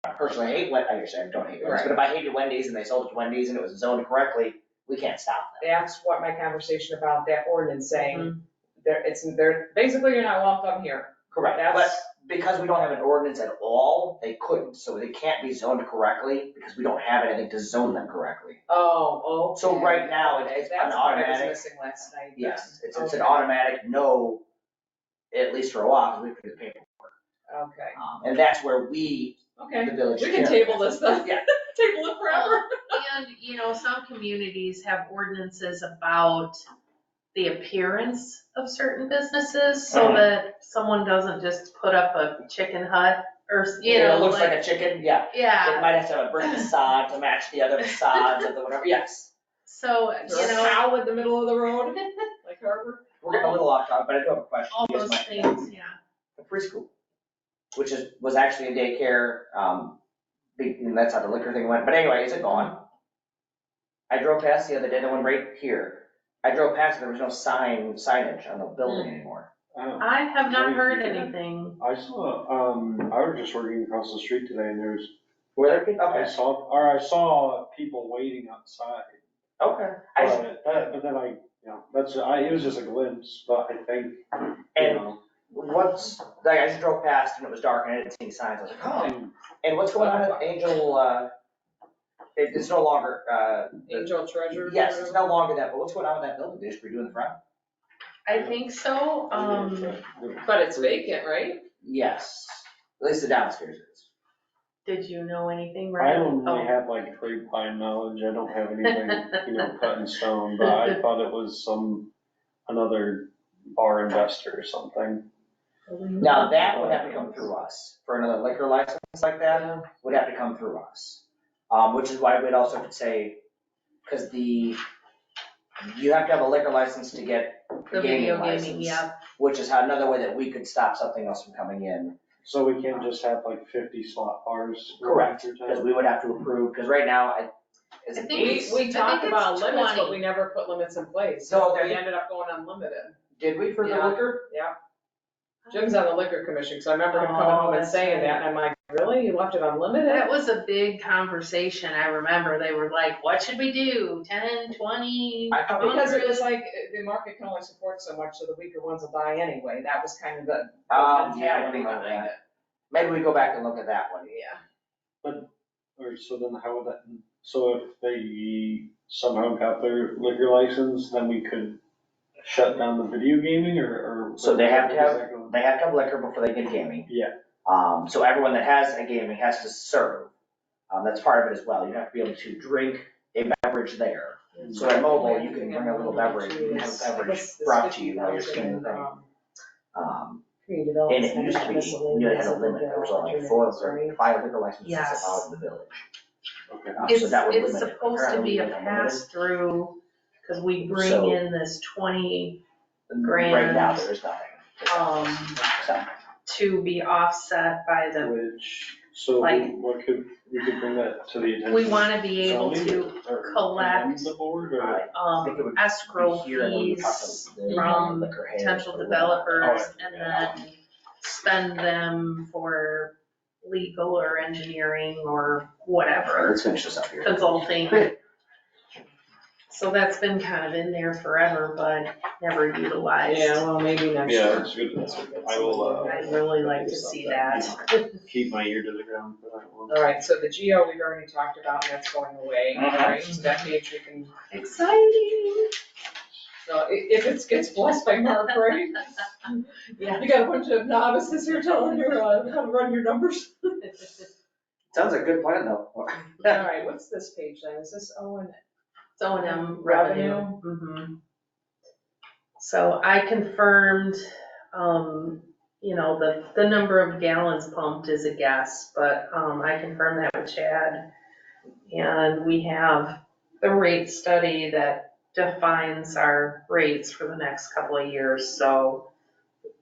I personally hate Wendy's, I don't hate Wendy's, but if I hated Wendy's and they sold it to Wendy's and it was zoned correctly, we can't stop that. That's what my conversation about that ordinance saying, Mm-hmm. they're, basically, you're not welcome here. Correct, That's- but because we don't have an ordinance at all, they couldn't, so they can't be zoned correctly because we don't have anything to zone them correctly. Oh, okay. So right now, it's an That's what I was automatic, missing last night. yes, it's an Okay. automatic no, at least for a while, because we have to do the paperwork. Okay, And that's where we, okay. the village. We can table this then. Yeah. Table it forever. And, some communities have ordinances about the appearance of certain businesses, so that someone doesn't just put up a chicken hut or, It looks like a chicken, yeah. It Yeah, might have to have a brick facade to match the other facades of the whatever, yes. so, There's a cow in the middle of the road, like Harvard. We're getting a little off topic, but I do have a question. all You guys those might- things, yeah. The preschool, which was actually in daycare, and that's how the liquor thing went, but anyway, is it gone? I drove past the other day, the one right here. I drove past, and there was no signage on the building anymore. I have not heard anything. I saw, I was just working across the street today and there's, Were there people? I Okay, saw people waiting outside. okay. But then it was just a glimpse, but I think, And I just drove past and it was dark and I didn't see any signs, I was like, oh. And what's going on at Angel, it's no longer, Angel Treasure. yes, it's no longer that, but what's going on with that building? They just redoing the front? I think so, But it's vacant, right? Yes, at least the downstairs is. did you know anything, I right? don't really have like grapevine knowledge, I don't have anything, cut in stone, but I thought it was another bar investor or something. Now, that would have to come through us, for another liquor license like that, would have to come through us. Which is why we'd also could say, because you have to have a liquor license to get The a gaming video license. gaming, yeah. Which is another way that we could stop something else from coming in. So we can't just have like 50 slot bars? Correct, because we would have to approve, because right now, Is I it think eight? We talked it's about limits, but 20. we never put limits in place, So so we they- ended up going unlimited. Did we for the Yeah. liquor? Jim's on the liquor commission, because I remember him coming home and that's saying right. that, and I'm like, really? You left it unlimited? That was a big conversation, I remember, they were like, what should we do, 10, 20? I thought Because it 100? was like, the market can only support so much, so the weaker ones will die anyway. That was kind of the Yeah, I mentality remember behind that. it. Maybe we go back and look at that one. Yeah. Or so then how would that, so if they somehow got their liquor license, then we could shut down the video gaming or? So they have to how does that go? They have to have liquor before they get gaming. Yeah. So everyone that has a gaming has to serve. That's part of it as well. You have to be able to drink a beverage there. So at mobile, you can bring a little beverage, you can have a beverage brought to you while you're seeing the thing. Community And it used to be, you had a limit, there was only 4 or 5 liquor licenses Yes. allowed in the village. Okay. So It's, that would it's limit it. supposed to Apparently be a we went unlimited. pass-through, because we bring So- in this 20, Right now, grand. there is nothing. um, So, to be offset by the, Which, so Like- what could, we could bring that to the attention? we wanna be able zoning to or collect, condemn the board or? I think it would be escrow here and when we talk fees to the from liquor heads potential or whatnot. developers Oh, and then spend them for legal or engineering or whatever, Let's finish this up here. consulting. So that's been kind of in there forever, but never utilized. Yeah, well, maybe next Yeah, year. that's good. I will, I'd really like to see that. keep my ear to the ground for that one. All right, so the geo we've already talked about, and that's going away, Mhm. right? So that page we can, Exciting. so if it gets blessed by Mark, right? Yeah. You got a bunch of novices here telling you how to run your numbers. Sounds like a good plan though. All right, what's this page then? Is this O and It's O&M revenue. Revenue. Mhm. So I confirmed, the number of gallons pumped is a guess, but, I confirmed that with Chad. And we have the rate study that defines our rates for the next couple of years, so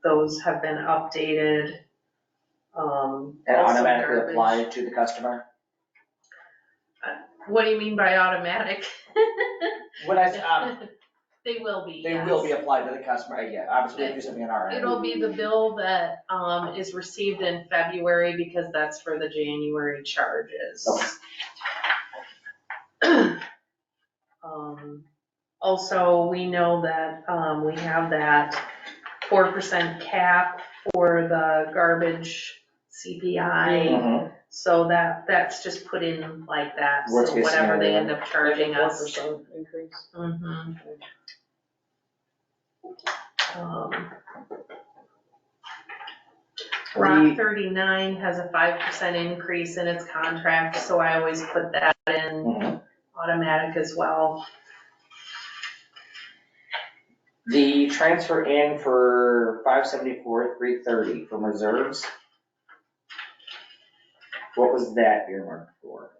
those have been updated. And Also automatically garbage. applied to the customer? What do you mean by automatic? When I, They will be, they yes. will be applied to the customer, yeah, obviously we have to do something on our end. It'll be the bill that, is received in February because that's for the January charges. Also, we know that, we have that 4% cap for the garbage CPI. Mhm. So that's just put in like that, Worst so case whatever they scenario. end up charging us. 4% increase? Mhm. Rock 39 has a 5% increase in its contract, so I always put that in Mhm. automatic as well. The transfer in for 574,330 from reserves. What was that earmarked for?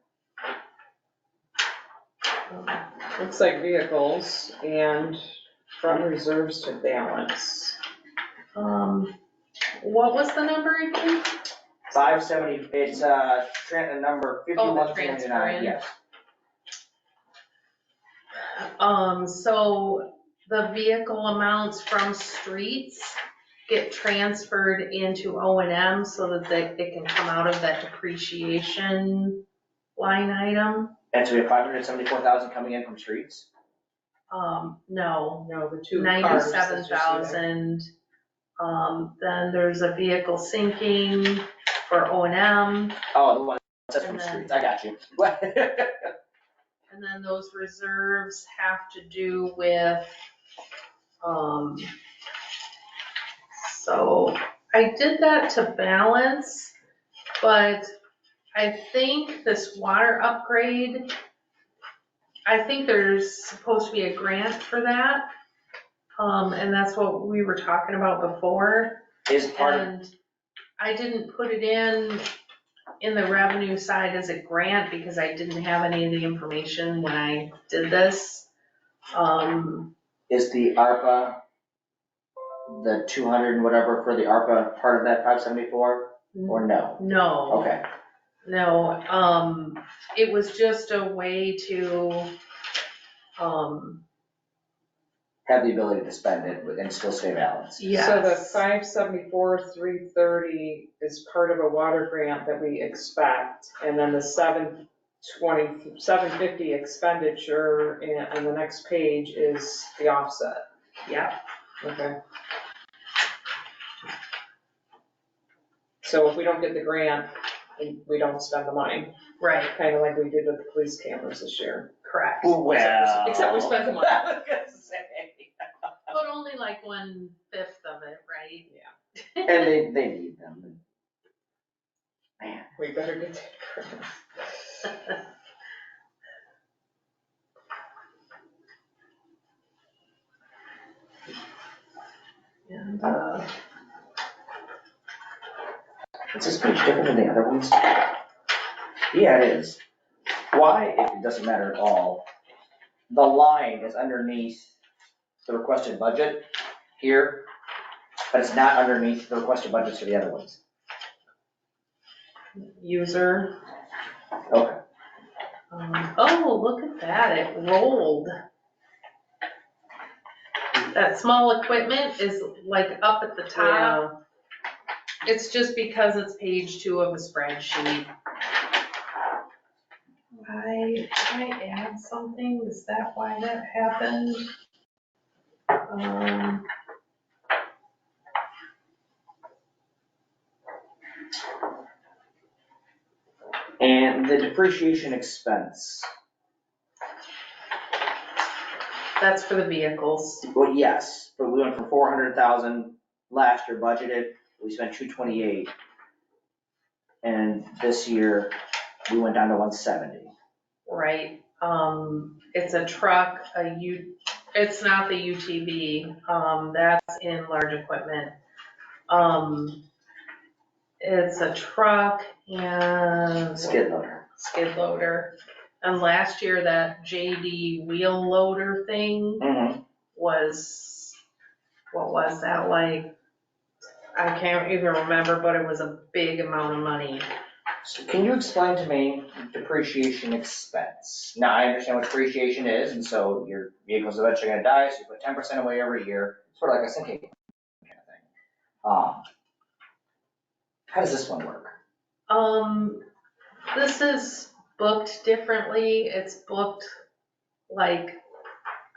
Looks like vehicles and from reserves to balance. What was the number again? 570, it's, number 51,399, in. yes. So the vehicle amounts from streets get transferred into O&M so that it can come out of that depreciation line item. And so we have 574,000 coming in from streets? No, No, the two cars that you see there. 97,000. Then there's a vehicle sinking for O&M, Oh, the one that says from And then- streets, I got you. and then those reserves have to do with, so I did that to balance, but I think this water upgrade, I think there's supposed to be a grant for that. And that's what we were talking about before. Is part of, And I didn't put it in the revenue side as a grant because I didn't have any of the information when I did this. is the ARPA, the 200 and whatever for the ARPA part of that 574, or no? No, Okay, No, it was just a way to, Have the ability to spend it and still stay balanced. yes. So the 574, 330 is part of a water grant that we expect, and then the 750 expenditure on the next page is the offset. Yep, Okay. So if we don't get the grant, we don't spend the money, right, kind of like we did with the police cameras this year. correct. Well. Except we spent the money. I was gonna say. But only like 1/5 of it, right? And they need them. Man. We better get that grant. And, Is this page different than the other ones? Yeah, it is. Why, if it doesn't matter at all, the line is underneath the requested budget here, but it's not underneath the requested budgets for the other ones. user, Okay. oh, look at that, it rolled. That small equipment is like up at the top. It's just because it's page 2 of a spreadsheet. Did I add something? Is that why that happened? And the depreciation expense, That's for the vehicles. well, yes, but we went from 400,000 last year budgeted, we spent 228. And this year, we went down to 170. Right, it's a truck, it's not the UTV, that's in large equipment. It's a truck and Skid loader. skid loader. And last year, that JD wheel loader thing Mm-hmm. was, what was that like? I can't even remember, but it was a big amount of money. So can you explain to me depreciation expense? Now, I understand what depreciation is, and so your vehicle's eventually gonna die, so you put 10% away every year, sort of like a sinking kind of thing. How does this one work? This is booked differently. It's booked like,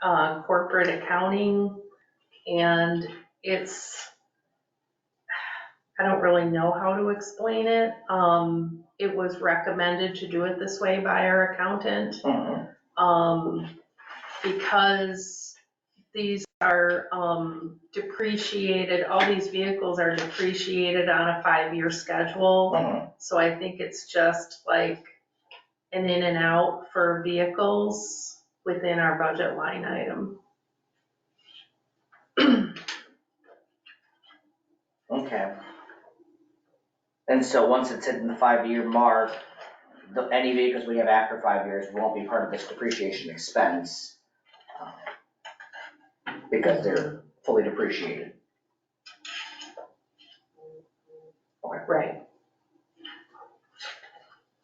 corporate accounting, and I don't really know how to explain it. It was recommended to do it this way by our accountant. Because these are depreciated, all these vehicles are depreciated on a 5-year schedule. So I think it's just like an in and out for vehicles within our budget line item. Okay. And so once it's hitting the 5-year mark, any vehicles we have after 5 years won't be part of this depreciation expense, because they're fully depreciated. Right.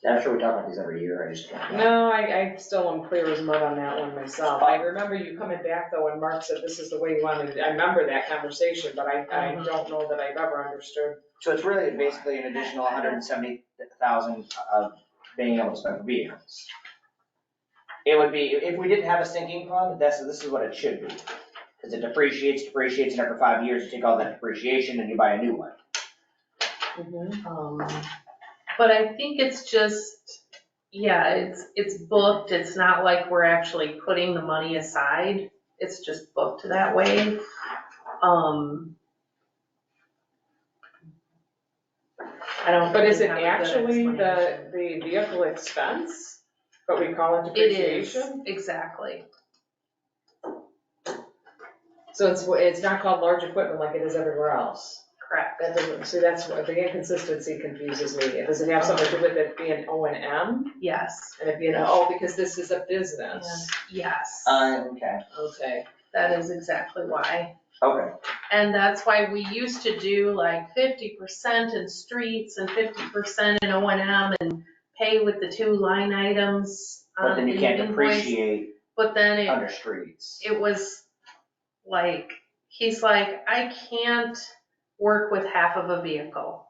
I'm sure we talk about these every year, I just can't. No, I still am clear as mud on that one myself. I remember you coming back though, and Mark said this is the way you wanted it. I remember that conversation, but I don't know that I've ever understood. So it's really basically an additional 170,000 of being able to spend for vehicles. It would be, if we didn't have a sinking fund, this is what it should be. Because it depreciates, and after 5 years, you take all that depreciation and you buy a new one. But I think it's just, yeah, it's booked. It's not like we're actually putting the money aside. It's just booked that way. I don't. But is it really have a good actually the explanation. vehicle expense, but we call it It is, depreciation? exactly. So it's not called large equipment like it is everywhere else? Correct. That doesn't, see, that's what, the inconsistency confuses me. Does it have something to do with it being O&M? Yes. And it being, because this is a business. Yes. Okay. Okay. That is exactly why. Okay. And that's why we used to do like 50% in streets and 50% in O&M, and pay with the 2 line items But then on you the can't invoice. depreciate But then under streets. it was like, he's like, I can't work with half of a vehicle.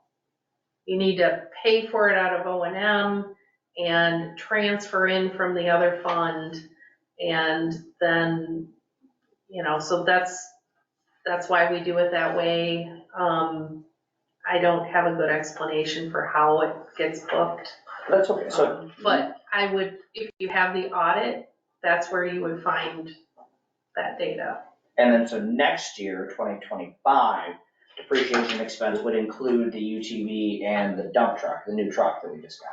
You need to pay for it out of O&M and transfer in from the other fund. And then, so that's why we do it that way. I don't have a good explanation for how it gets booked. That's okay, so. But I would, if you have the audit, that's where you would find that data. And then, so next year, 2025, depreciation expense would include the UTV and the dump truck, the new truck that we just got.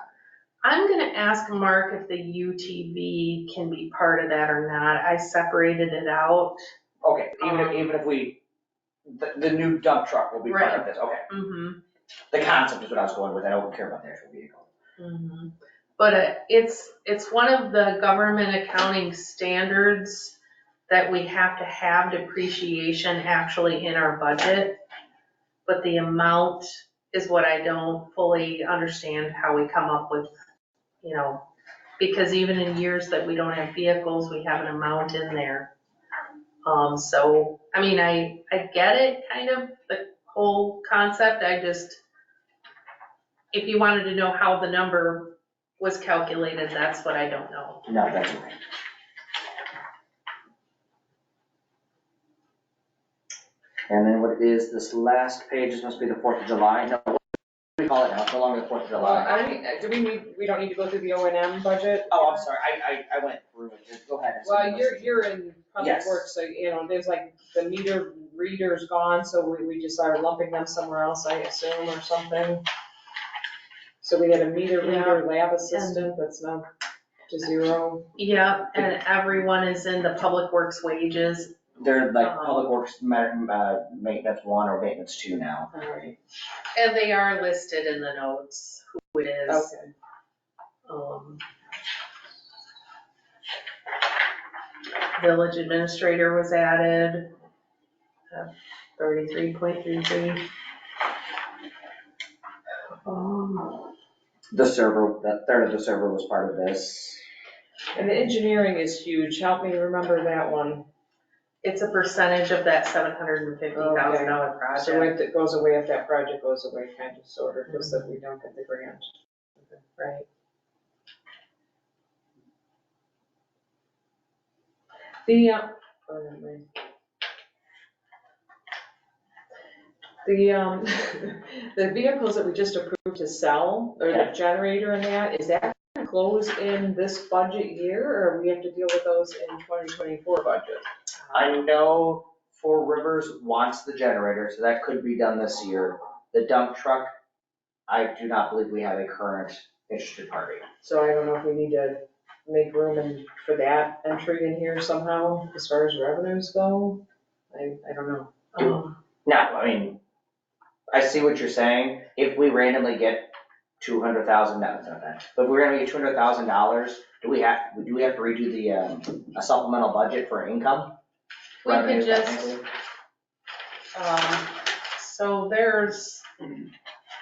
I'm gonna ask Mark if the UTV can be part of that or not. I separated it out. Okay, even if we, the new dump truck will be part of this, okay. Mm-hmm. The concept is what I was going with, I don't care about the actual vehicle. Mm-hmm. But it's one of the government accounting standards that we have to have depreciation actually in our budget. But the amount is what I don't fully understand how we come up with, because even in years that we don't have vehicles, we have an amount in there. So, I mean, I get it, kind of, the whole concept, if you wanted to know how the number was calculated, that's what I don't know. No, that's okay. And then what is this last page, this must be the 4th of July, no, what do we call it now, it's no longer the 4th of Well, July. we don't need to go through the O&M budget? Oh, I'm sorry, I went through it, go ahead. Well, you're in public Yes. works, so, there's like, the meter reader's gone, so we just started lumping them somewhere else, I assume, or something. So we had a meter reader lab assistant that's now to 0. Yeah, and everyone is in the public works wages. They're like public works, maintenance 1 or maintenance 2 now. Alright, And they are listed in the notes, who it is. okay. Village administrator was added, 33.33. The server, that third of the server was part of this. And the engineering is huge, help me remember that one. It's a percentage of that $750,000 So project. if it goes away, if that project goes away, kind of, sort of, because then we don't get the grant. Right. The vehicles that we just approved to sell, or the generator and that, is that gonna close in this budget year, or we have to deal with those in 2024 budget? I know Four Rivers wants the generator, so that could be done this year. The dump truck, I do not believe we have a current interested party. So I don't know if we need to make room for that entry in here somehow, as far as revenues go. I don't know. No, I mean, I see what you're saying. If we randomly get $200,000, that's not bad. But if we're gonna get $200,000, do we have to redo the a supplemental budget for income? We could Revenue, just, technically? so there's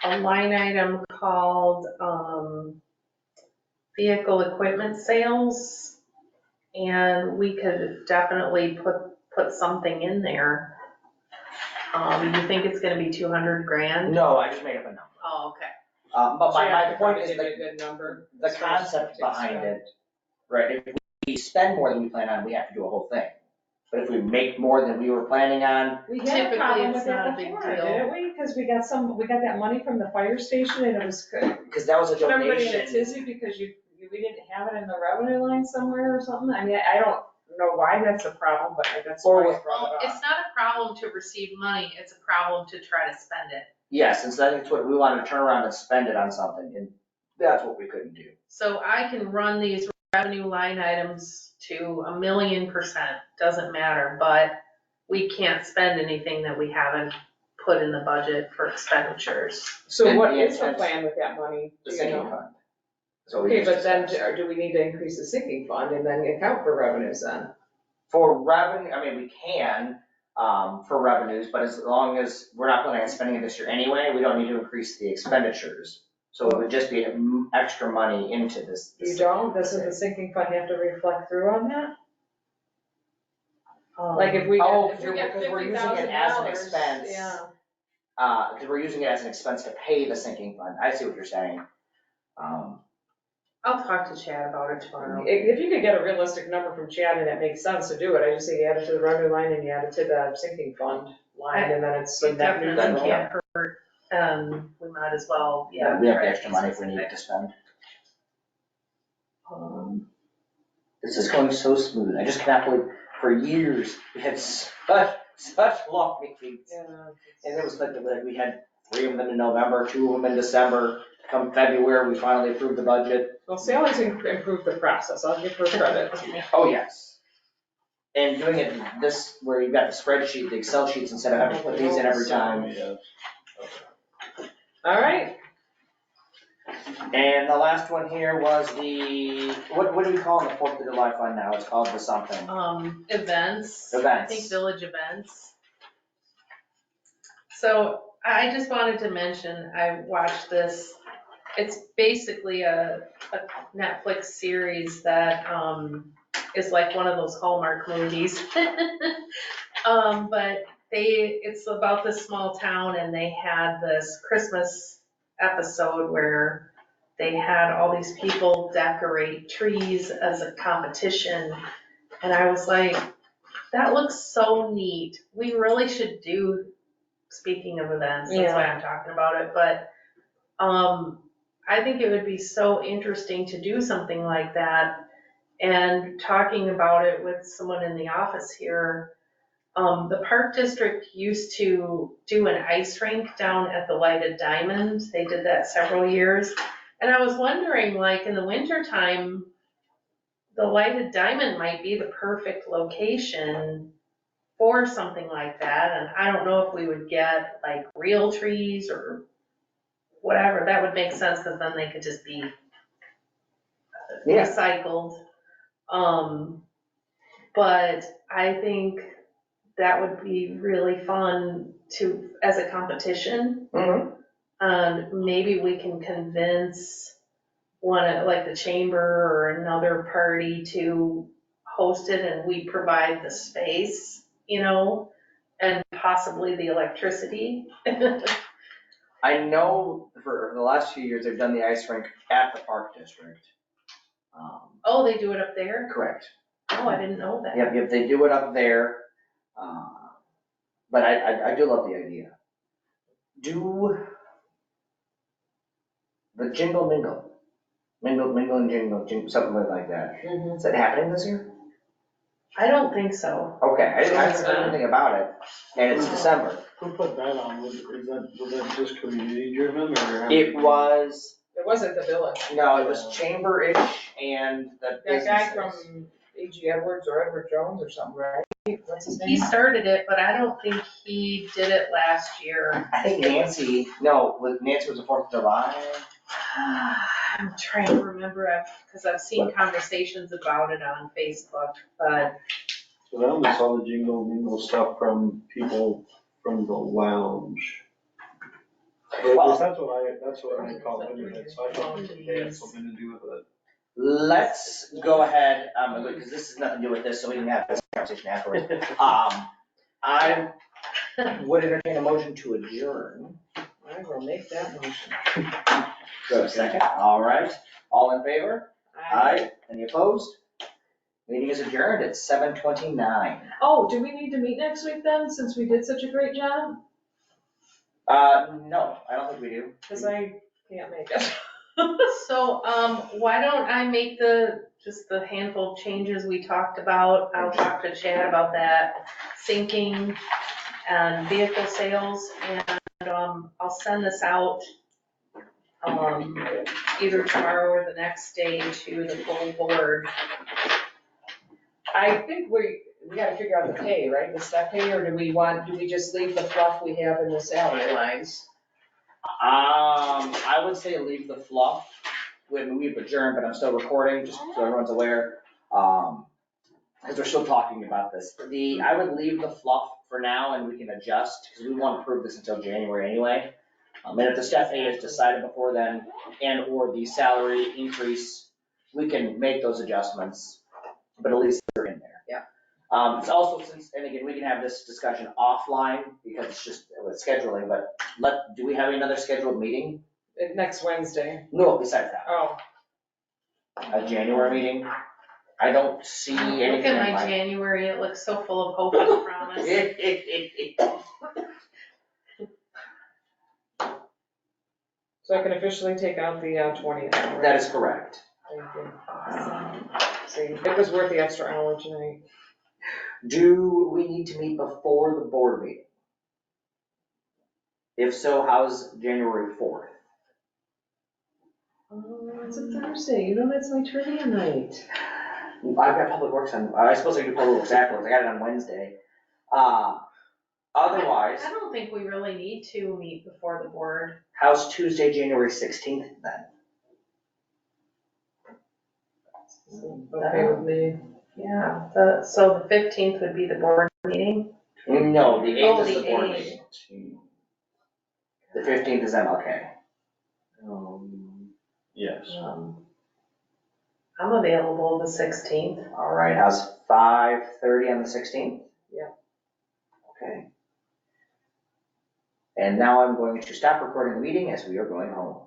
a line item called, vehicle equipment sales. And we could definitely put something in there. You think it's gonna be 200 grand? No, I just made up a number. Oh, okay. But So yeah, my point is probably the a good number. the as far as concept takes behind time. it, right, if we spend more than we plan on, we have to do a whole thing. But if we make more than we were planning on, We had Typically, a problem it's with not a that big before, deal. didn't we? Because we got that money from the fire station and it was good. because that was a Put everybody in a donation. tizzy because we didn't have it in the revenue line somewhere or something. I mean, I don't know why that's a problem, but that's Or why with- I brought Well, it it's up. not a problem to receive money, it's a problem to try to spend it. Yes, and so that's what we wanted to turn around and spend it on something, and that's what we couldn't do. So I can run these revenue line items to 1,000,000%, doesn't matter, but we can't spend anything that we haven't put in the budget for expenditures. So And what the is the intent- plan with that money? The Do you sinking know? fund. So we Okay, just but then discussed. do we need to increase the sinking fund and then account for revenues then? For revenue, I mean, we can, for revenues, but as long as we're not planning on spending it this year anyway, we don't need to increase the expenditures. So it would just be extra money into this. You don't, doesn't the sinking fund have to reflect through on that? Like if we Oh, get, if we get because we're using it as an $50,000, expense. yeah. Because we're using it as an expense to pay the sinking fund. I see what you're saying. I'll talk to Chad about it tomorrow. If you could get a realistic number from Chad and it makes sense to do it, I just say you add it to the revenue line and you add it to the sinking fund line and then it's. It definitely neutral. can't hurt, we might as well, We have the extra money if we need to spend. This is going so smooth. I just cannot believe, for years, we had such long meetings. Yeah. And it was like, we had 3 of them in November, 2 of them in December. Come February, we finally approved the budget. Well, Sally's improved the process, I'll give her credit. Oh, yes. And doing it this, where you've got the spreadsheet, the Excel sheets, instead of having to put these in every time. Yeah. All right, And the last one here was what do we call the 4th of July fund now? It's called the something. Events. I Events. think village events. So I just wanted to mention, I watched this, it's basically a Netflix series that is like one of those Hallmark movies. But it's about this small town and they had this Christmas episode where they had all these people decorate trees as a competition. And I was like, that looks so neat. We really should do, speaking of events, that's why I'm talking about it, but I think it would be so interesting to do something like that. And talking about it with someone in the office here, the Park District used to do an ice rink down at the Lighted Diamond. They did that several years. And I was wondering, like in the wintertime, the Lighted Diamond might be the perfect location for something like that. And I don't know if we would get like real trees or whatever. That would make sense because then they could just be recycled. But I think that would be really fun as a competition. Mm-hmm. And maybe we can convince like the chamber or another party to host it and we provide the space, and possibly the electricity. I know for the last few years, they've done the ice rink at the Park District. Oh, they do it up there? Correct. Oh, I didn't know that. Yep, they do it up there. But I do love the idea. Do the Jingle Mingle. Mingle and Jingle, something like that. Mhm. Is that happening this year? I don't think so. Okay, I haven't heard anything about it, and it's December. Who put that on? Was that just community driven or? It was, It wasn't the village. no, it was chamber-ish and the That guy businesses. from A.G. Edwards or Edward Jones or something, right? What's his He name? started it, but I don't think he did it last year. I think Nancy was the 4th of July. I'm trying to remember, because I've seen conversations about it on Facebook, but So I only saw the Jingle Mingle stuff from people from the lounge. Well, That's what I call it, so I thought they had something to do with it. let's go ahead, because this has nothing to do with this, so we can have this conversation afterwards. I would entertain a motion to adjourn. I will make that motion. Go a second, all right. All in favor? Aye. Any opposed? Meeting is adjourned at 7:29. Oh, do we need to meet next week then, since we did such a great job? No, I don't think we do. Because I can't make it. so, why don't I make just the handful of changes we talked about? I'll talk to Chad about that, sinking and vehicle sales, and, I'll send this out, either tomorrow or the next day to the full board. I think we gotta figure out the pay, right, the step pay, or do we just leave the fluff we have in the salary lines? I would say leave the fluff when we've adjourned, but I'm still recording, just so everyone's aware. Because we're still talking about this. I would leave the fluff for now and we can adjust, because we won't approve this until January anyway. And if the step pay is decided before then, and or the salary increase, we can make those adjustments, but at least they're in there. Yeah. It's also since, and again, we can have this discussion offline, because it's just with scheduling, but do we have another scheduled meeting? Next Wednesday. No, besides that, Oh, a January meeting? I don't see anything. Look at in my January, it looks so full of hope and promise. so I can officially take out the 20th. right? That is correct. Thank you. See, it was worth the extra hour tonight. Do we need to meet before the board meeting? If so, how's January 4th? Oh, it's a Thursday, you know that's my trivia night. I've got public works on, I was supposed to do public works afterwards, I got it on Wednesday. Otherwise, I don't think we really need to meet before the board. how's Tuesday, January 16th then? Okay with me. Yeah, so the 15th would be the board meeting? No, the 8th Oh, is the the board 8th. meeting. The 15th is MLK. Yes. I'm available the 16th. All right, how's 5:30 on the 16th? Yeah. Okay. And now I'm going to stop recording the meeting as we are going home.